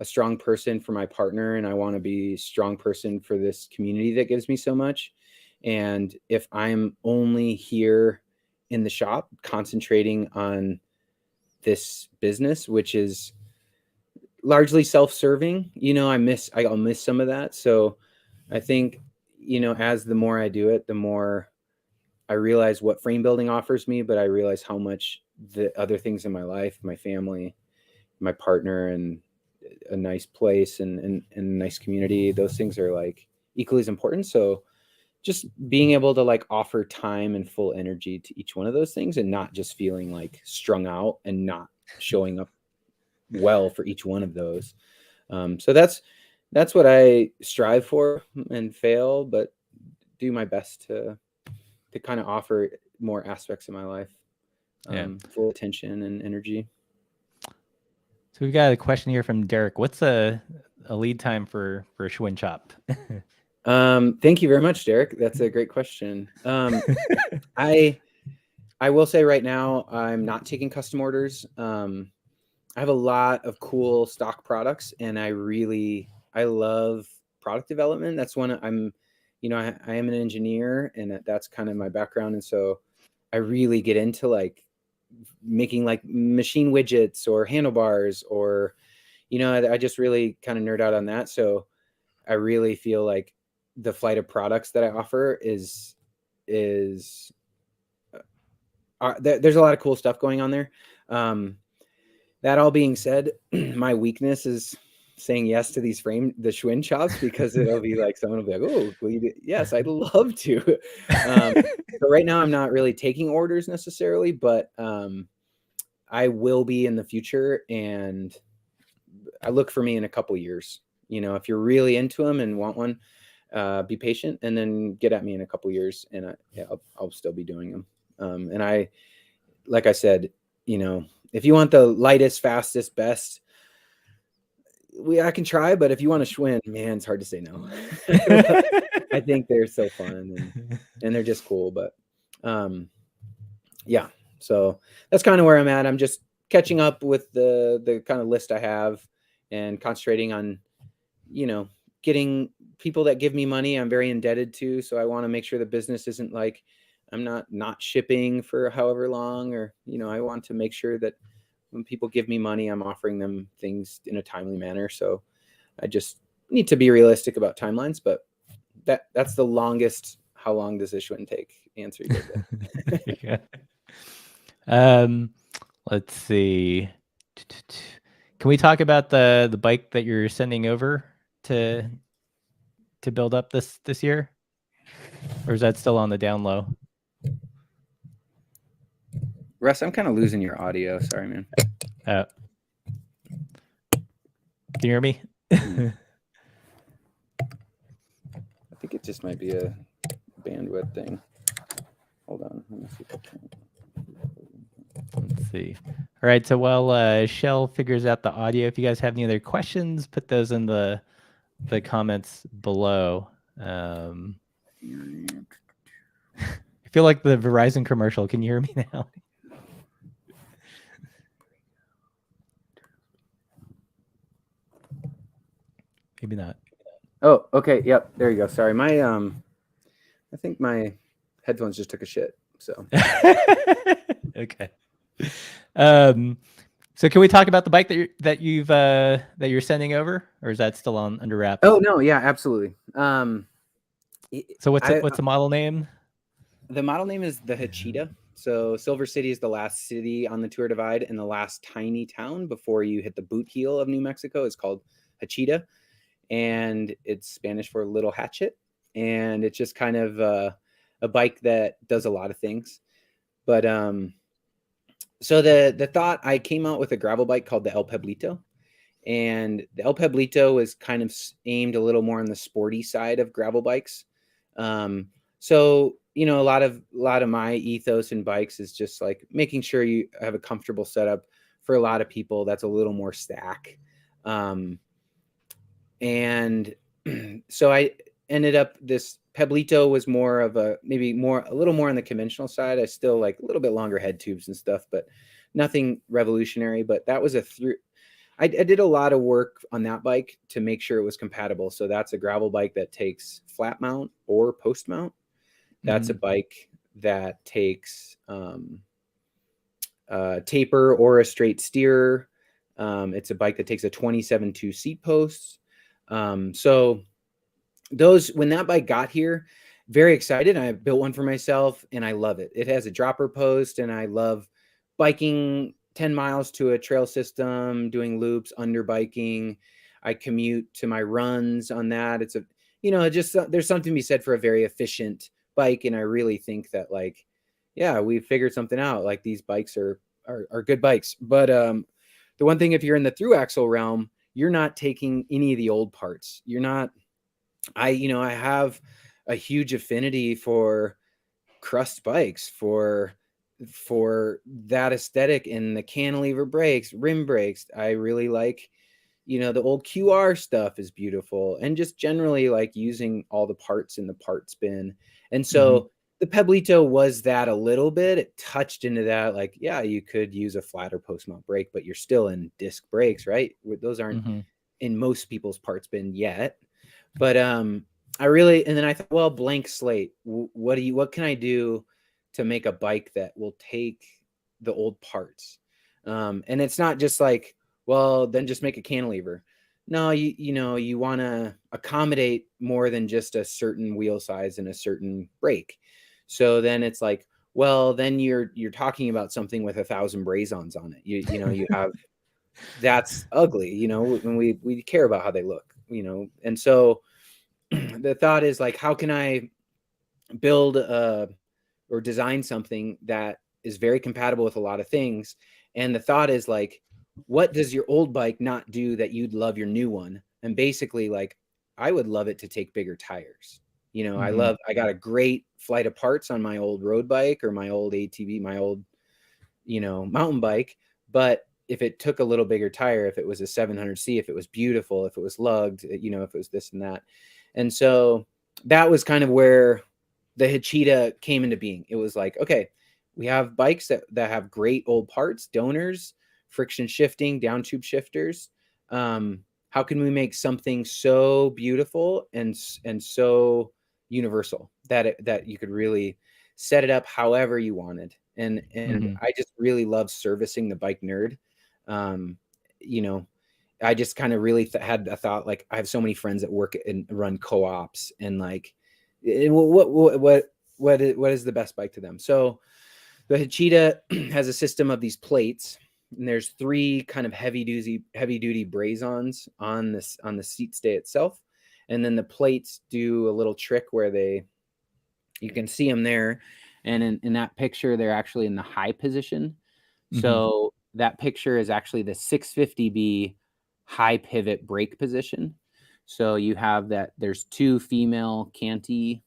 a strong person for my partner, and I want to be a strong person for this community that gives me so much. And if I'm only here in the shop concentrating on this business, which is largely self-serving, I'll miss some of that. So I think, as the more I do it, the more I realize what frame building offers me, but I realize how much the other things in my life, my family, my partner, and a nice place and a nice community, those things are like equally as important. So just being able to like offer time and full energy to each one of those things, and not just feeling like strung out and not showing up well for each one of those. So that's what I strive for and fail, but do my best to kind of offer more aspects of my life, full attention and energy. So we've got a question here from Derek. What's a lead time for a Schwinn chop? Thank you very much, Derek. That's a great question. I will say right now, I'm not taking custom orders. I have a lot of cool stock products, and I love product development. That's one I am an engineer, and that's kind of my background. And so I really get into like making like machine widgets or handlebars, or, I just really kind of nerd out on that. So I really feel like the flight of products that I offer is there's a lot of cool stuff going on there. That all being said, my weakness is saying yes to the Schwinn chops, because it'll be like someone will be like, "Oh, will you do?" Yes, I'd love to. So right now I'm not really taking orders necessarily, but I will be in the future, and I look for me in a couple years. If you're really into them and want one, be patient, and then get at me in a couple years, and I'll still be doing them. And like I said, if you want the lightest, fastest, best, I can try. But if you want to Schwinn, man, it's hard to say no. I think they're so fun, and they're just cool. But yeah, so that's kind of where I'm at. I'm just catching up with the kind of list I have, and concentrating on, getting people that give me money I'm very indebted to. So I want to make sure the business isn't like I'm not shipping for however long, or, I want to make sure that when people give me money, I'm offering them things in a timely manner. So I just need to be realistic about timelines, but that's the longest. How long does this Schwinn take? Answer you Yeah. Let's see. Can we talk about the bike that you're sending over to build up this year, or is that still on the down low? Russ, I'm kind of losing your audio. Sorry, man. Can you hear me? I think it just might be a bandwidth thing. Hold on. Let me see if I can. Let's see. All right. So while Cjell figures out the audio, if you guys have any other questions, put those in the comments below. I feel like the Verizon commercial. Can you hear me now? Maybe not. Oh, okay. Yep. There you go. Sorry. I think my headphones just took a shit. So. Okay. So can we talk about the bike that you're sending over, or is that still under wraps? Oh no, yeah, absolutely. So what's the model name? The model name is the Hachita. So Silver City is the last city on the Tour Divide, and the last tiny town before you hit the boot heel of New Mexico is called Hachita, and it's Spanish for little hatchet. And it's just kind of a bike that does a lot of things. But so the thought, I came out with a gravel bike called the El Pueblito, and the El Pueblito is kind of aimed a little more on the sporty side of gravel bikes. So, a lot of my ethos in bikes is just like making sure you have a comfortable setup. For a lot of people, that's a little more stack. And so I ended up, this Peblito was more of a a little more on the conventional side. I still like a little bit longer head tubes and stuff, but nothing revolutionary. But that was I did a lot of work on that bike to make sure it was compatible. So that's a gravel bike that takes flat mount or post mount. That's a bike that takes taper or a straight steer. It's a bike that takes a 27.2 seat posts. So when that bike got here, very excited. I built one for myself and I love it. It has a dropper post and I love biking 10 miles to a trail system, doing loops, under biking. I commute to my runs on that. It's there's something to be said for a very efficient bike. And I really think that like, yeah, we figured something out. Like these bikes are good bikes. But the one thing, if you're in the through axle realm, you're not taking any of the old parts. You're not, I have a huge affinity for crust bikes, for that aesthetic and the cantilever brakes, rim brakes. I really like, the old QR stuff is beautiful, and just generally like using all the parts in the parts bin. And so the Peblito was that a little bit. It touched into that. Like, yeah, you could use a flatter post mount brake, but you're still in disc brakes, right? Those aren't in most people's parts bin yet. But and then I thought, well, blank slate. What can I do to make a bike that will take the old parts? And it's not just like, well, then just make a cantilever. No, you want to accommodate more than just a certain wheel size and a certain brake. So then it's like, well, then you're talking about something with 1,000 brazons on it. You have that's ugly. When we care about how they look. And so the thought is like, how can I build or design something that is very compatible with a lot of things? And the thought is like, what does your old bike not do that you'd love your new one? And basically, like, I would love it to take bigger tires. I got a great flight of parts on my old road bike or my old ATV, my old, mountain bike. But if it took a little bigger tire, if it was a 700C, if it was beautiful, if it was lugged, if it was this and that. And so that was kind of where the Hachita came into being. It was like, okay, we have bikes that have great old parts, donors, friction shifting, down tube shifters. How can we make something so beautiful and so universal that you could really set it up however you wanted? And I just really love servicing the bike nerd. I just kind of really had a thought, like, I have so many friends that work and run co-ops, and like, what is the best bike to them? So the Hachita has a system of these plates, and there's 3 kind of heavy duty brazons on the seat stay itself. And then the plates do a little trick where you can see them there. And in that picture, they're actually in the high position. So that picture is actually the 650B high pivot brake position. So you have that, there's 2 female canty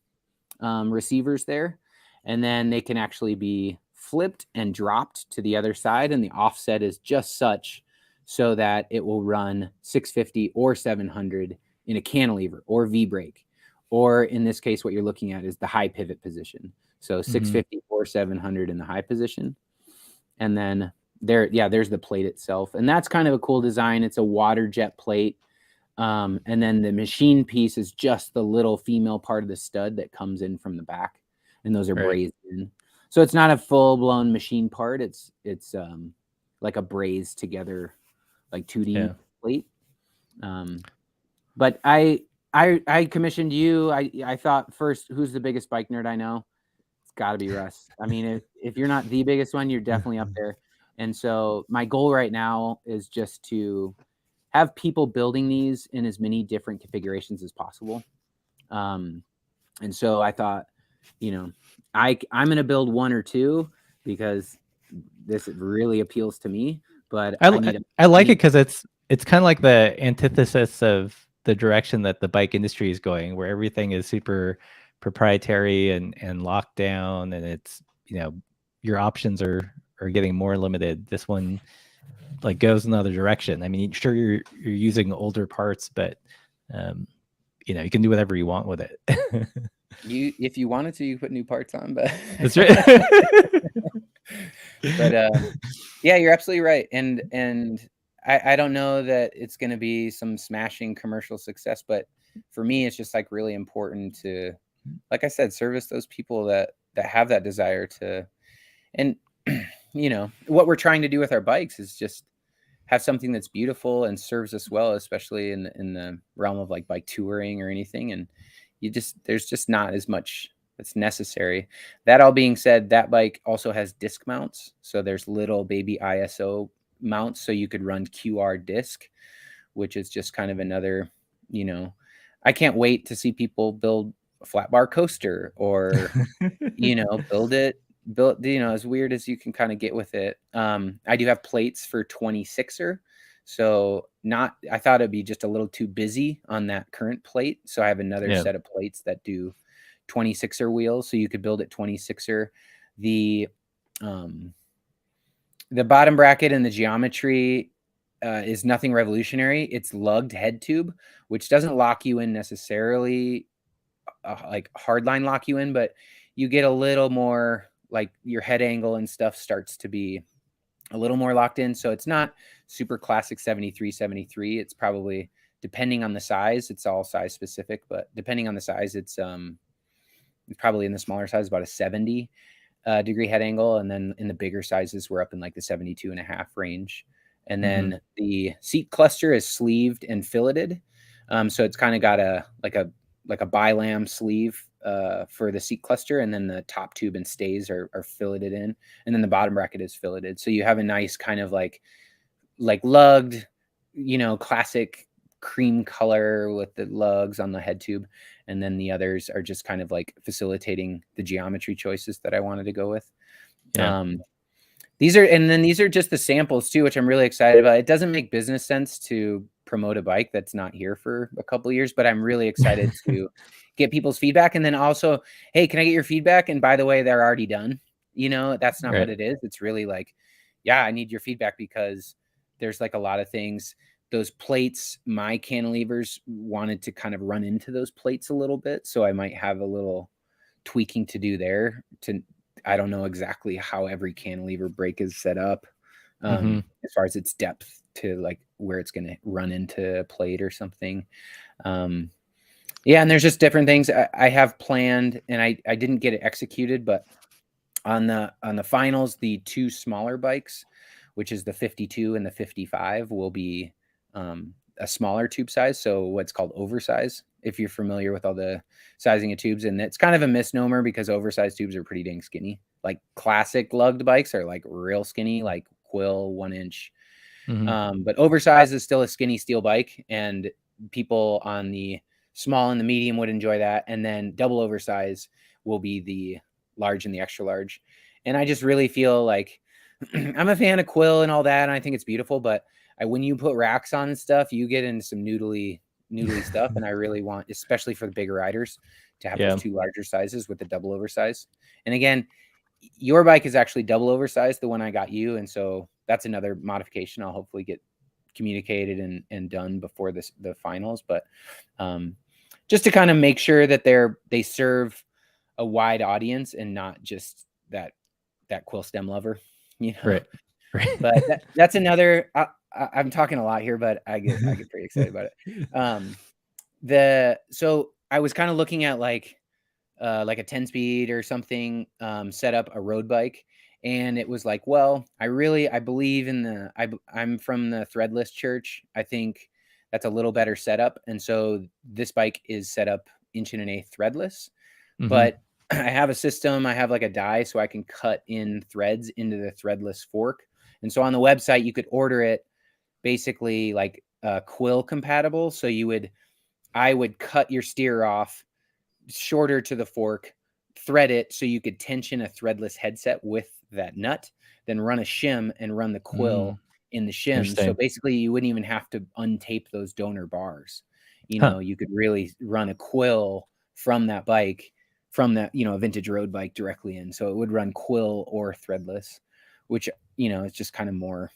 receivers there, and then they can actually be flipped and dropped to the other side, and the offset is just such so that it will run 650 or 700 in a cantilever or V-brake, or in this case, what you're looking at is the high pivot position. So 650 or 700 in the high position. And then there's the plate itself. And that's kind of a cool design. It's a water jet plate. And then the machine piece is just the little female part of the stud that comes in from the back. And those are brazed in. So it's not a full-blown machine part. It's like a brazed together, like 2D plate. But I commissioned you. I thought first, who's the biggest bike nerd I know? It's got to be Russ. I mean, if you're not the biggest one, you're definitely up there. And so my goal right now is just to have people building these in as many different configurations as possible. And so I thought, I'm going to build 1 or 2 because this really appeals to me. But I like it because it's kind of like the antithesis of the direction that the bike industry is going, where everything is super proprietary and locked down, and it's, your options are getting more limited. This one like goes another direction. I mean, sure, you're using older parts, but you can do whatever you want with it. If you wanted to, you put new parts on, but That's right. but yeah, you're absolutely right. And I don't know that it's going to be some smashing commercial success, but for me, it's just like really important to, like I said, service those people that have that desire to. And you know, what we're trying to do with our bikes is just have something that's beautiful and serves us well, especially in the realm of like bike touring or anything. And there's just not as much that's necessary. That all being said, that bike also has disc mounts. So there's little baby ISO mounts, so you could run QR disc, which is just kind of another, you know, I can't wait to see people build a flat bar coaster or, you know, build, you know, as weird as you can kind of get with it. I do have plates for 26er. So I thought it'd be just a little too busy on that current plate. So I have another set of plates that do 26er wheels. So you could build it 26er. The bottom bracket and the geometry is nothing revolutionary. It's lugged head tube, which doesn't lock you in necessarily, like hardline lock you in, but you get a little more, like your head angle and stuff starts to be a little more locked in. So it's not super classic 73. It's probably, depending on the size, it's all size specific, but depending on the size, it's probably in the smaller size about a 70 degree head angle, and then in the bigger sizes we're up in like the 72.5 range. And then the seat cluster is sleeved and filleted, so it's kind of got a bilam sleeve for the seat cluster, and then the top tube and stays are filleted in, and then the bottom bracket is filleted, so you have a nice kind of like lugged, you know, classic cream color with the lugs on the head tube, and then the others are just kind of like facilitating the geometry choices that I wanted to go with. These are just the samples too, which I'm really excited about. It doesn't make business sense to promote a bike that's not here for a couple of years, but I'm really excited to get people's feedback. And then also, hey, can I get your feedback? And by the way, they're already done. You know, that's not what it is. It's really like, yeah, I need your feedback because there's like a lot of things. Those plates, my cantilevers wanted to kind of run into those plates a little bit. So I might have a little tweaking to do there. I don't know exactly how every cantilever brake is set up as far as its depth to like where it's going to run into a plate or something. Yeah, and there's just different things I have planned, and I didn't get it executed, but on the finals, the two smaller bikes, which is the 52 and the 55, will be a smaller tube size, so what's called oversize, if you're familiar with all the sizing of tubes. And it's kind of a misnomer because oversized tubes are pretty dang skinny. Like classic lugged bikes are like real skinny, like Quill 1 inch. But oversized is still a skinny steel bike, and people on the small and the medium would enjoy that. And then double oversize will be the large and the extra large. And I just really feel like I'm a fan of Quill and all that, and I think it's beautiful, but when you put racks on and stuff, you get into some noodly stuff. And I really want, especially for the bigger riders, to have those two larger sizes with the double oversize. And again, your bike is actually double oversized, the one I got you. And so that's another modification I'll hopefully get communicated and done before the finals. But just to kind of make sure that they serve a wide audience and not just that Quill stem lover, you know? Right. But that's another, I'm talking a lot here, but I get pretty excited about it. So I was kind of looking at like a 10-speed or something, set up a road bike. And it was like, well, I believe in I'm from the threadless church. I think that's a little better setup. And so this bike is set up 1.1 threadless, but I have a system. I have like a die so I can cut in threads into the threadless fork. And so on the website, you could order it basically like Quill compatible. So I would cut your steer off shorter to the fork, thread it so you could tension a threadless headset with that nut, then run a shim and run the Quill in the shim. So basically you wouldn't even have to untape those donor bars. You know, you could really run a Quill from that bike, from that, you know, a vintage road bike directly in. So it would run Quill or threadless, which, you know, it's just kind of more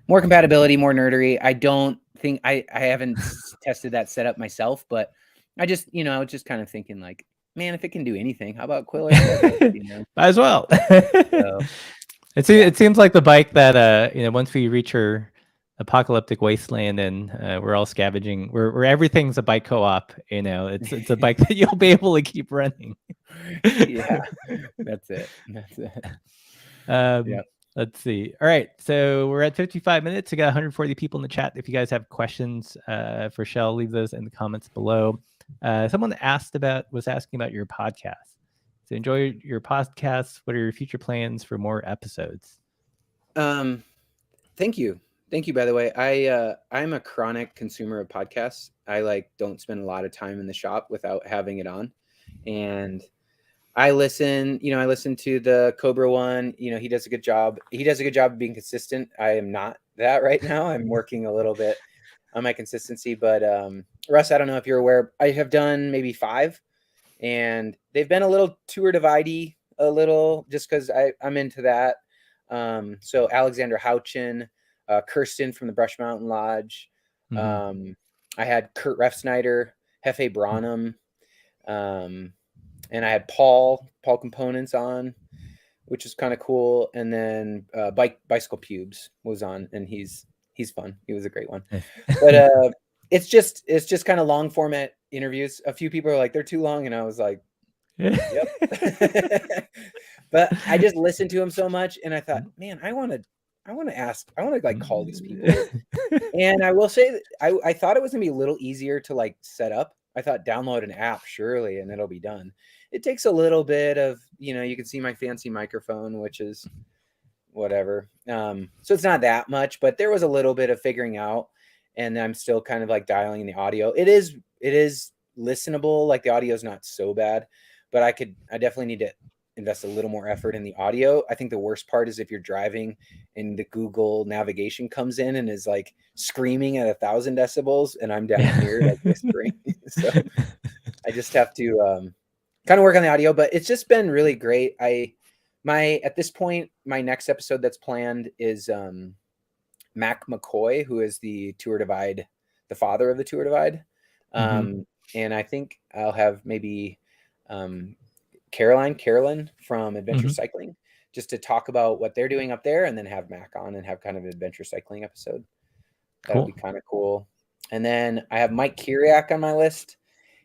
compatibility, more nerdery. I don't think I haven't tested that setup myself, but I just, you know, just kind of thinking like man, if it can do anything, how about Quiller? You know? Might as well. So, It seems like the bike that once we reach our apocalyptic wasteland and we're all scavenging, where everything's a bike co-op. It's a bike that you'll be able to keep running. yeah, that's it. Yeah. Let's see. All right, so we're at 55 minutes. We got 140 people in the chat. If you guys have questions for Cjell, leave those in the comments below. Someone was asking about your podcast. So enjoy your podcast. What are your future plans for more episodes? Thank you. Thank you, by the way. I'm a chronic consumer of podcasts. I don't spend a lot of time in the shop without having it on. And I listen to the Cobra one. He does a good job. He does a good job of being consistent. I am not that right now. I'm working a little bit on my consistency, but Russ, I don't know if you're aware, I have done maybe 5, and they've been a little tour divide-y, a little, just because I'm into that. So Alexander Houchin, Kirsten from the Brush Mountain Lodge. Mm-hmm. I had Kurt Refsnyder, Hefe Branham, and I had Paul Components on, which is kind of cool. And then Bicycle Pubes was on, and he's fun. He was a great one. But it's just kind of long format interviews. A few people are like, they're too long, and I was like, yep. But I just listened to him so much, and I thought, man, I want to call these people. And I will say that I thought it was gonna be a little easier to set up. I thought download an app surely and it'll be done. It takes a little bit of, you can see my fancy microphone, which is whatever. So it's not that much, but there was a little bit of figuring out, and I'm still kind of dialing in the audio. It is listenable. The audio is not so bad, but I definitely need to invest a little more effort in the audio. I think the worst part is if you're driving and the Google navigation comes in and is screaming at 1,000 decibels, and I'm down here whispering. So I just have to kind of work on the audio, but it's just been really great. At this point, my next episode that's planned is Mac McCoy, who is the father of the Tour Divide. And I think I'll have maybe Carolyn from Adventure Cycling, just to talk about what they're doing up there, and then have Mac on and have kind of an adventure cycling episode. That would be kind of cool. And then I have Mike Kiriak on my list.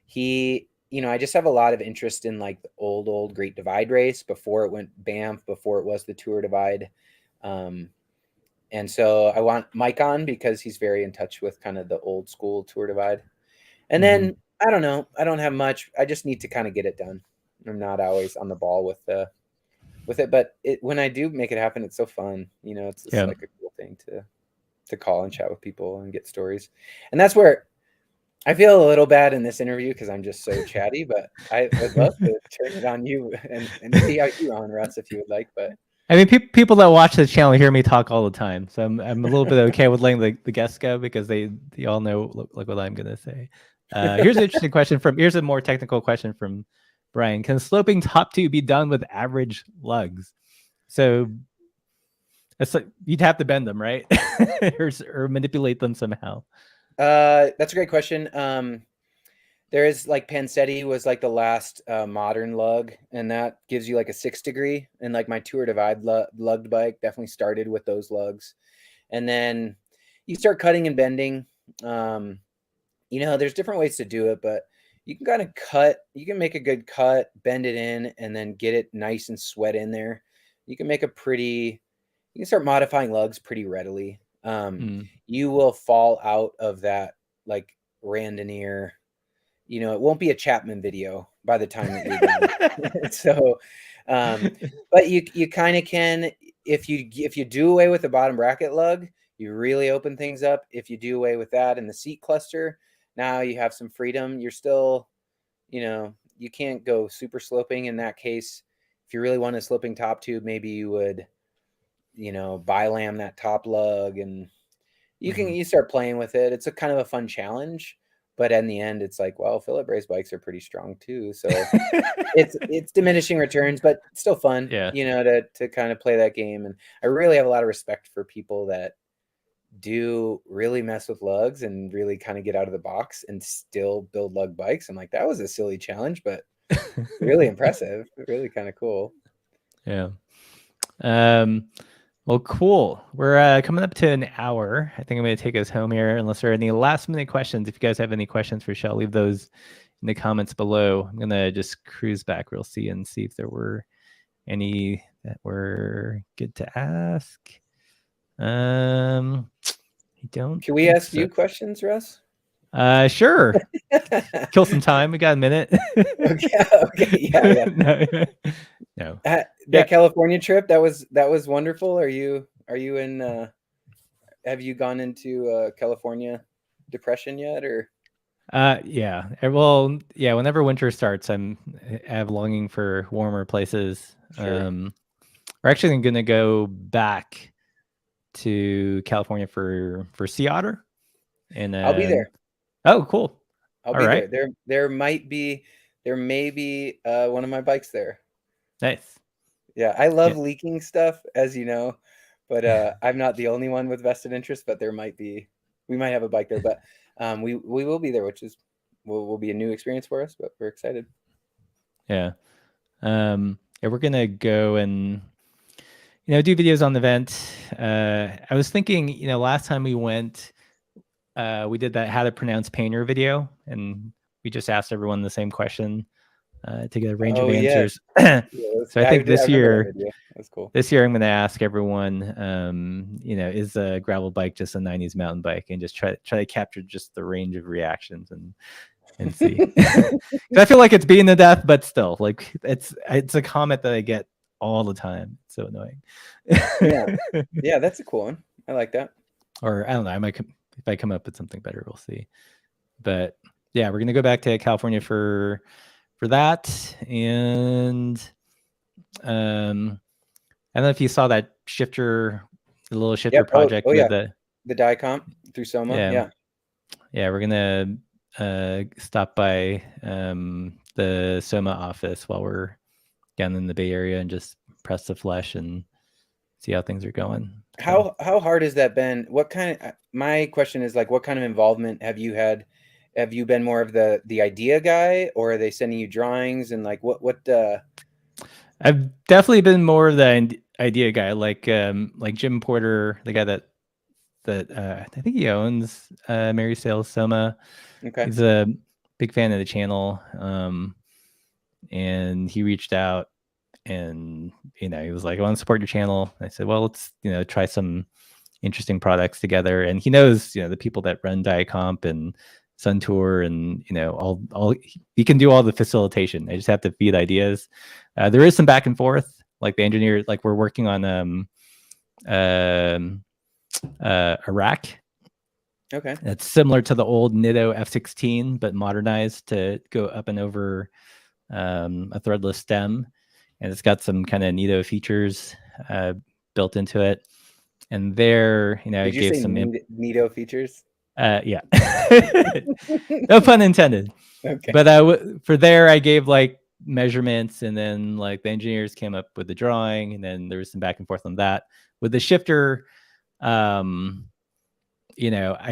He, I just have a lot of interest in the old Great Divide race before it went Banff, before it was the Tour Divide. And so I want Mike on because he's very in touch with kind of the old school Tour Divide. And then I don't know, I don't have much. I just need to kind of get it done. I'm not always on the ball with it, but when I do make it happen, it's so fun. It's just a cool thing to call and chat with people and get stories. And that's where I feel a little bad in this interview because I'm just so chatty, but I would love to turn it on you and see how you on, Russ, if you would like. But I mean, people that watch the channel hear me talk all the time, so I'm a little bit okay with letting the guests go because they all know what I'm gonna say. Here's an interesting question here's a more technical question from Brian. Can sloping top tube be done with average lugs? So it's you'd have to bend them, right? or manipulate them somehow. That's a great question. There is Pansetti was the last modern lug, and that gives you a 6 degree. And my Tour Divide lugged bike definitely started with those lugs. And then you start cutting and bending. There's different ways to do it, but you can kind of you can make a good cut, bend it in, and then get it nice and sweat in there. You can start modifying lugs pretty readily. You will fall out of that Randonneur. It won't be a Chapman video by the time that you're done. So, but you kind of can, if you do away with the bottom bracket lug, you really open things up. If you do away with that and the seat cluster, now you have some freedom. You're still, you can't go super sloping in that case. If you really want a sloping top tube, maybe you would, bilam that top lug, and you start playing with it. It's a kind of a fun challenge, but in the end, it's well, Philip Ray's bikes are pretty strong too. So it's diminishing returns, but still fun, to kind of play that game. And I really have a lot of respect for people that do really mess with lugs and really kind of get out of the box and still build lug bikes. I'm that was a silly challenge, but Really impressive. Really kind of cool. Yeah. Well, cool. We're coming up to an hour. I think I'm going to take us home here, unless there are any last minute questions. If you guys have any questions for Cjell, leave those in the comments below. I'm going to just cruise back real see and see if there were any that were good to ask. I don't. Can we think ask so. you questions, Russ? Sure. Kill some time. We got a minute. Okay. Yeah. No. That California trip, that was wonderful. Are you in? Have you gone into California depression yet, or? Yeah. Well, yeah. Whenever winter starts, I have longing for warmer places. Sure. We're actually going to go back to California for sea otter, and I'll be there. Oh, cool. I'll be there. There may be one of my bikes there. Nice. Yeah, I love leaking stuff, as you know, but I'm not the only one with vested interest. But we might have a bike there, but we will be there, which will be a new experience for us. But we're excited. Yeah. We're gonna go and do videos on the event. I was thinking, last time we went, we did that how to pronounce painter video, and we just asked everyone the same question to get a range of answers. So I think this year, that's cool. This year I'm going to ask everyone, is a gravel bike just a 90s mountain bike, and just try to capture just the range of reactions and see. I feel like it's beaten to death, but still, like it's a comment that I get all the time. It's so annoying. Yeah, that's a cool one. I like that. Or I don't know. If I come up with something better, we'll see. But yeah, we're gonna go back to California for that, and I don't know if you saw that shifter, the little shifter project with the die comp through Soma. Yeah, we're gonna stop by the Soma office while we're down in the Bay Area and just press the flesh and see how things are going. How hard has that been? My question is, like, what kind of involvement have you had? Have you been more of the idea guy, or are they sending you drawings, and like what I've definitely been more of the idea guy, like Jim Porter, the guy that I think he owns Mary Sales Soma. Okay. He's a big fan of the channel, and he reached out, and he was like, I want to support your channel. And I said, well, let's try some interesting products together. And he knows the people that run Diacomp and Sun Tour, and all he can do all the facilitation. I just have to feed ideas. There is some back and forth, like the engineer, like we're working on a rack. Okay. It's similar to the old Nitto F16, but modernized to go up and over a threadless stem, and it's got some kind of Nitto features built into it. And there, I gave some Nitto features. Yeah, no pun intended. Okay. But for there, I gave like measurements, and then like the engineers came up with the drawing, and then there was some back and forth on that. With the shifter, I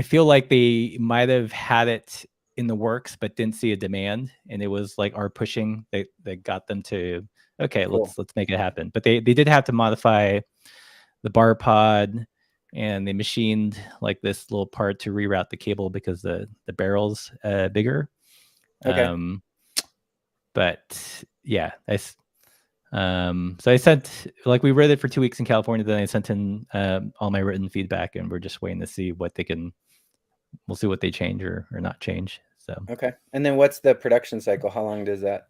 feel like they might have had it in the works, but didn't see a demand, and it was like our pushing that got them to cool. let's make it happen. But they did have to modify the bar pod, and they machined like this little part to reroute the cable because the barrel's bigger. Okay. But yeah, so I sent, like, we read it for 2 weeks in California. Then I sent in all my written feedback, and we're just waiting to see what we'll see what they change or not change. So okay. And then what's the production cycle? How long does that?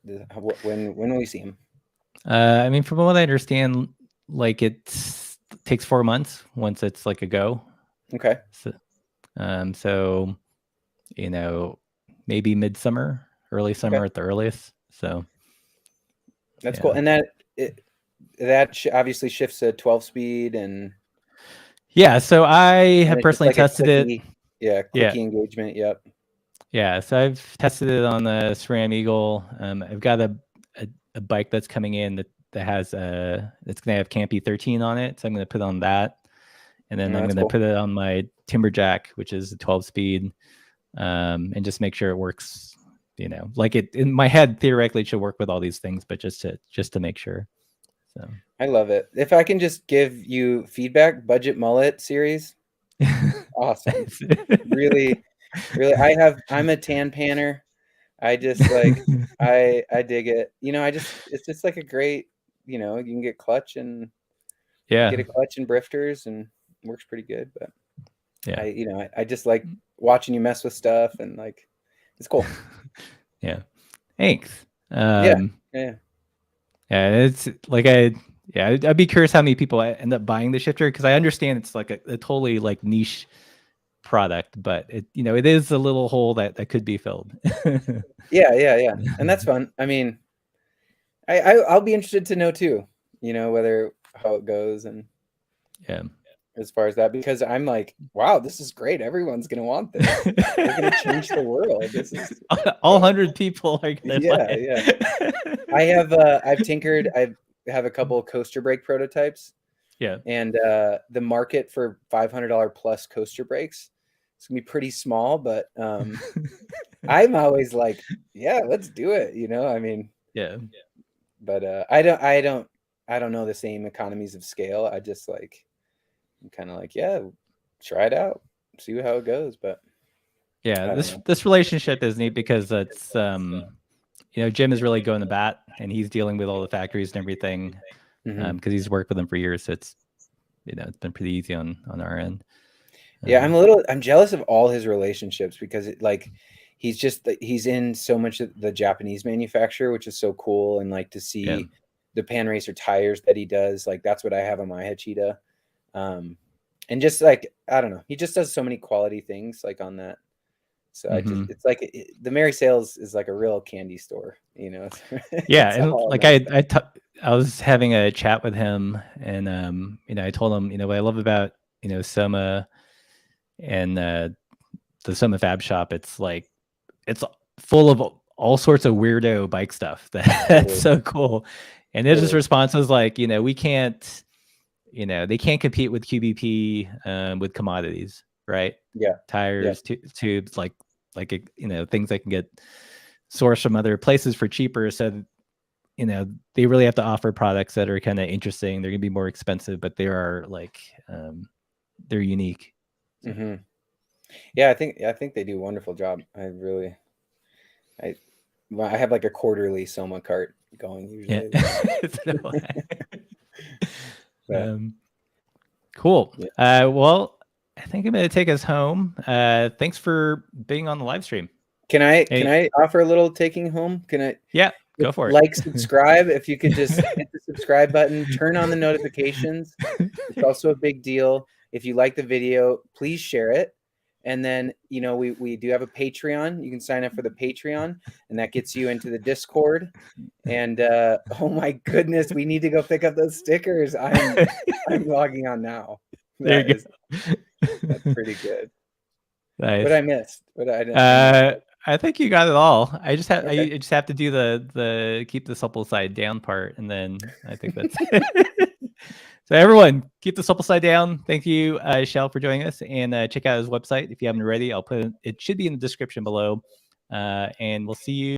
When will we see them? I mean, from what I understand, like it takes 4 months once it's like a go. Okay. So maybe midsummer, early summer at the earliest. So that's cool. And that obviously shifts to 12 speed and. Yeah. So I have personally tested it. Yeah. Quickie engagement. Yep. Yeah. So I've tested it on the SRAM Eagle. I've got a bike that's coming in that has it's going to have Campy 13 on it. So I'm going to put on that. And then I'm going to put it on my Timberjack, which is a 12 speed, and just make sure it works you know, like it in my head theoretically it should work with all these things, but just to make sure. So I love it. If I can just give you feedback, budget mullet series, awesome. Really, really. I'm a tan panner. I just like I dig it. You know, it's just like a great, you know, you can get clutch and yeah, get a clutch and brifters and it works pretty good. But yeah, I just like watching you mess with stuff and like it's cool. yeah. Thanks. Yeah. Yeah. Yeah, it's like I'd be curious how many people end up buying the shifter, because I understand it's like a totally like niche product, but it, you know, it is a little hole that could be filled. Yeah. And that's fun. I mean, I'll be interested to know too, you know, how it goes and Yeah. as far as that, because I'm like, wow, this is great. Everyone's gonna want this. They're gonna change the world. This is all 100 people are gonna yeah. I've tinkered. I have a couple of coaster brake prototypes. Yeah. And the market for $500 plus coaster brakes is gonna be pretty small, but I'm always like, yeah, let's do it. You know, I mean, Yeah. but I don't know the same economies of scale. I just like, I'm kind of like, yeah, try it out, see how it goes. But Yeah, this relationship is neat because it's you know, Jim is really going to bat and he's dealing with all the factories and everything, because he's worked with them for years. So it's, you know, it's been pretty easy on our end. Yeah, I'm jealous of all his relationships because he's in so much of the Japanese manufacturer, which is so cool. And like to see the Pan Racer tires that he does, like that's what I have on my Hachita. And just like, I don't know, he just does so many quality things like on that. So it's like the Mary Sales is like a real candy store, you know? Yeah. And like I was having a chat with him and, you know, I told him, you know, what I love about, you know, Soma and the Soma Fab Shop, it's like, it's full of all sorts of weirdo bike stuff. That's so cool. And his response was like, you know, we can't, you know, they can't compete with QBP with commodities, right? Yeah. Tires, tubes, like, you know, things that can get sourced from other places for cheaper. So, you know, they really have to offer products that are kind of interesting. They're going to be more expensive, but they are like, they're unique. Mm-hmm. Yeah, I think they do a wonderful job. I have like a quarterly Soma cart going usually. Yeah. Cool. Yeah. Well, I think I'm going to take us home. Thanks for being on the live stream. Can I offer a little taking home? Can I? Yeah, go for it. Like, subscribe. If you could just hit the subscribe button, turn on the notifications. It's also a big deal. If you like the video, please share it. And then, you know, we do have a Patreon. You can sign up for the Patreon, and that gets you into the Discord. And oh my goodness, we need to go pick up those stickers. I'm logging on now. That's pretty good. Nice. What I missed? I think you got it all. I just have I just have to do the keep the supple side down part, and then I think that's it. So everyone, keep the supple side down. Thank you, Cjell, for joining us, and check out his website if you haven't already. I'll put it should be in the description below, and we'll see you.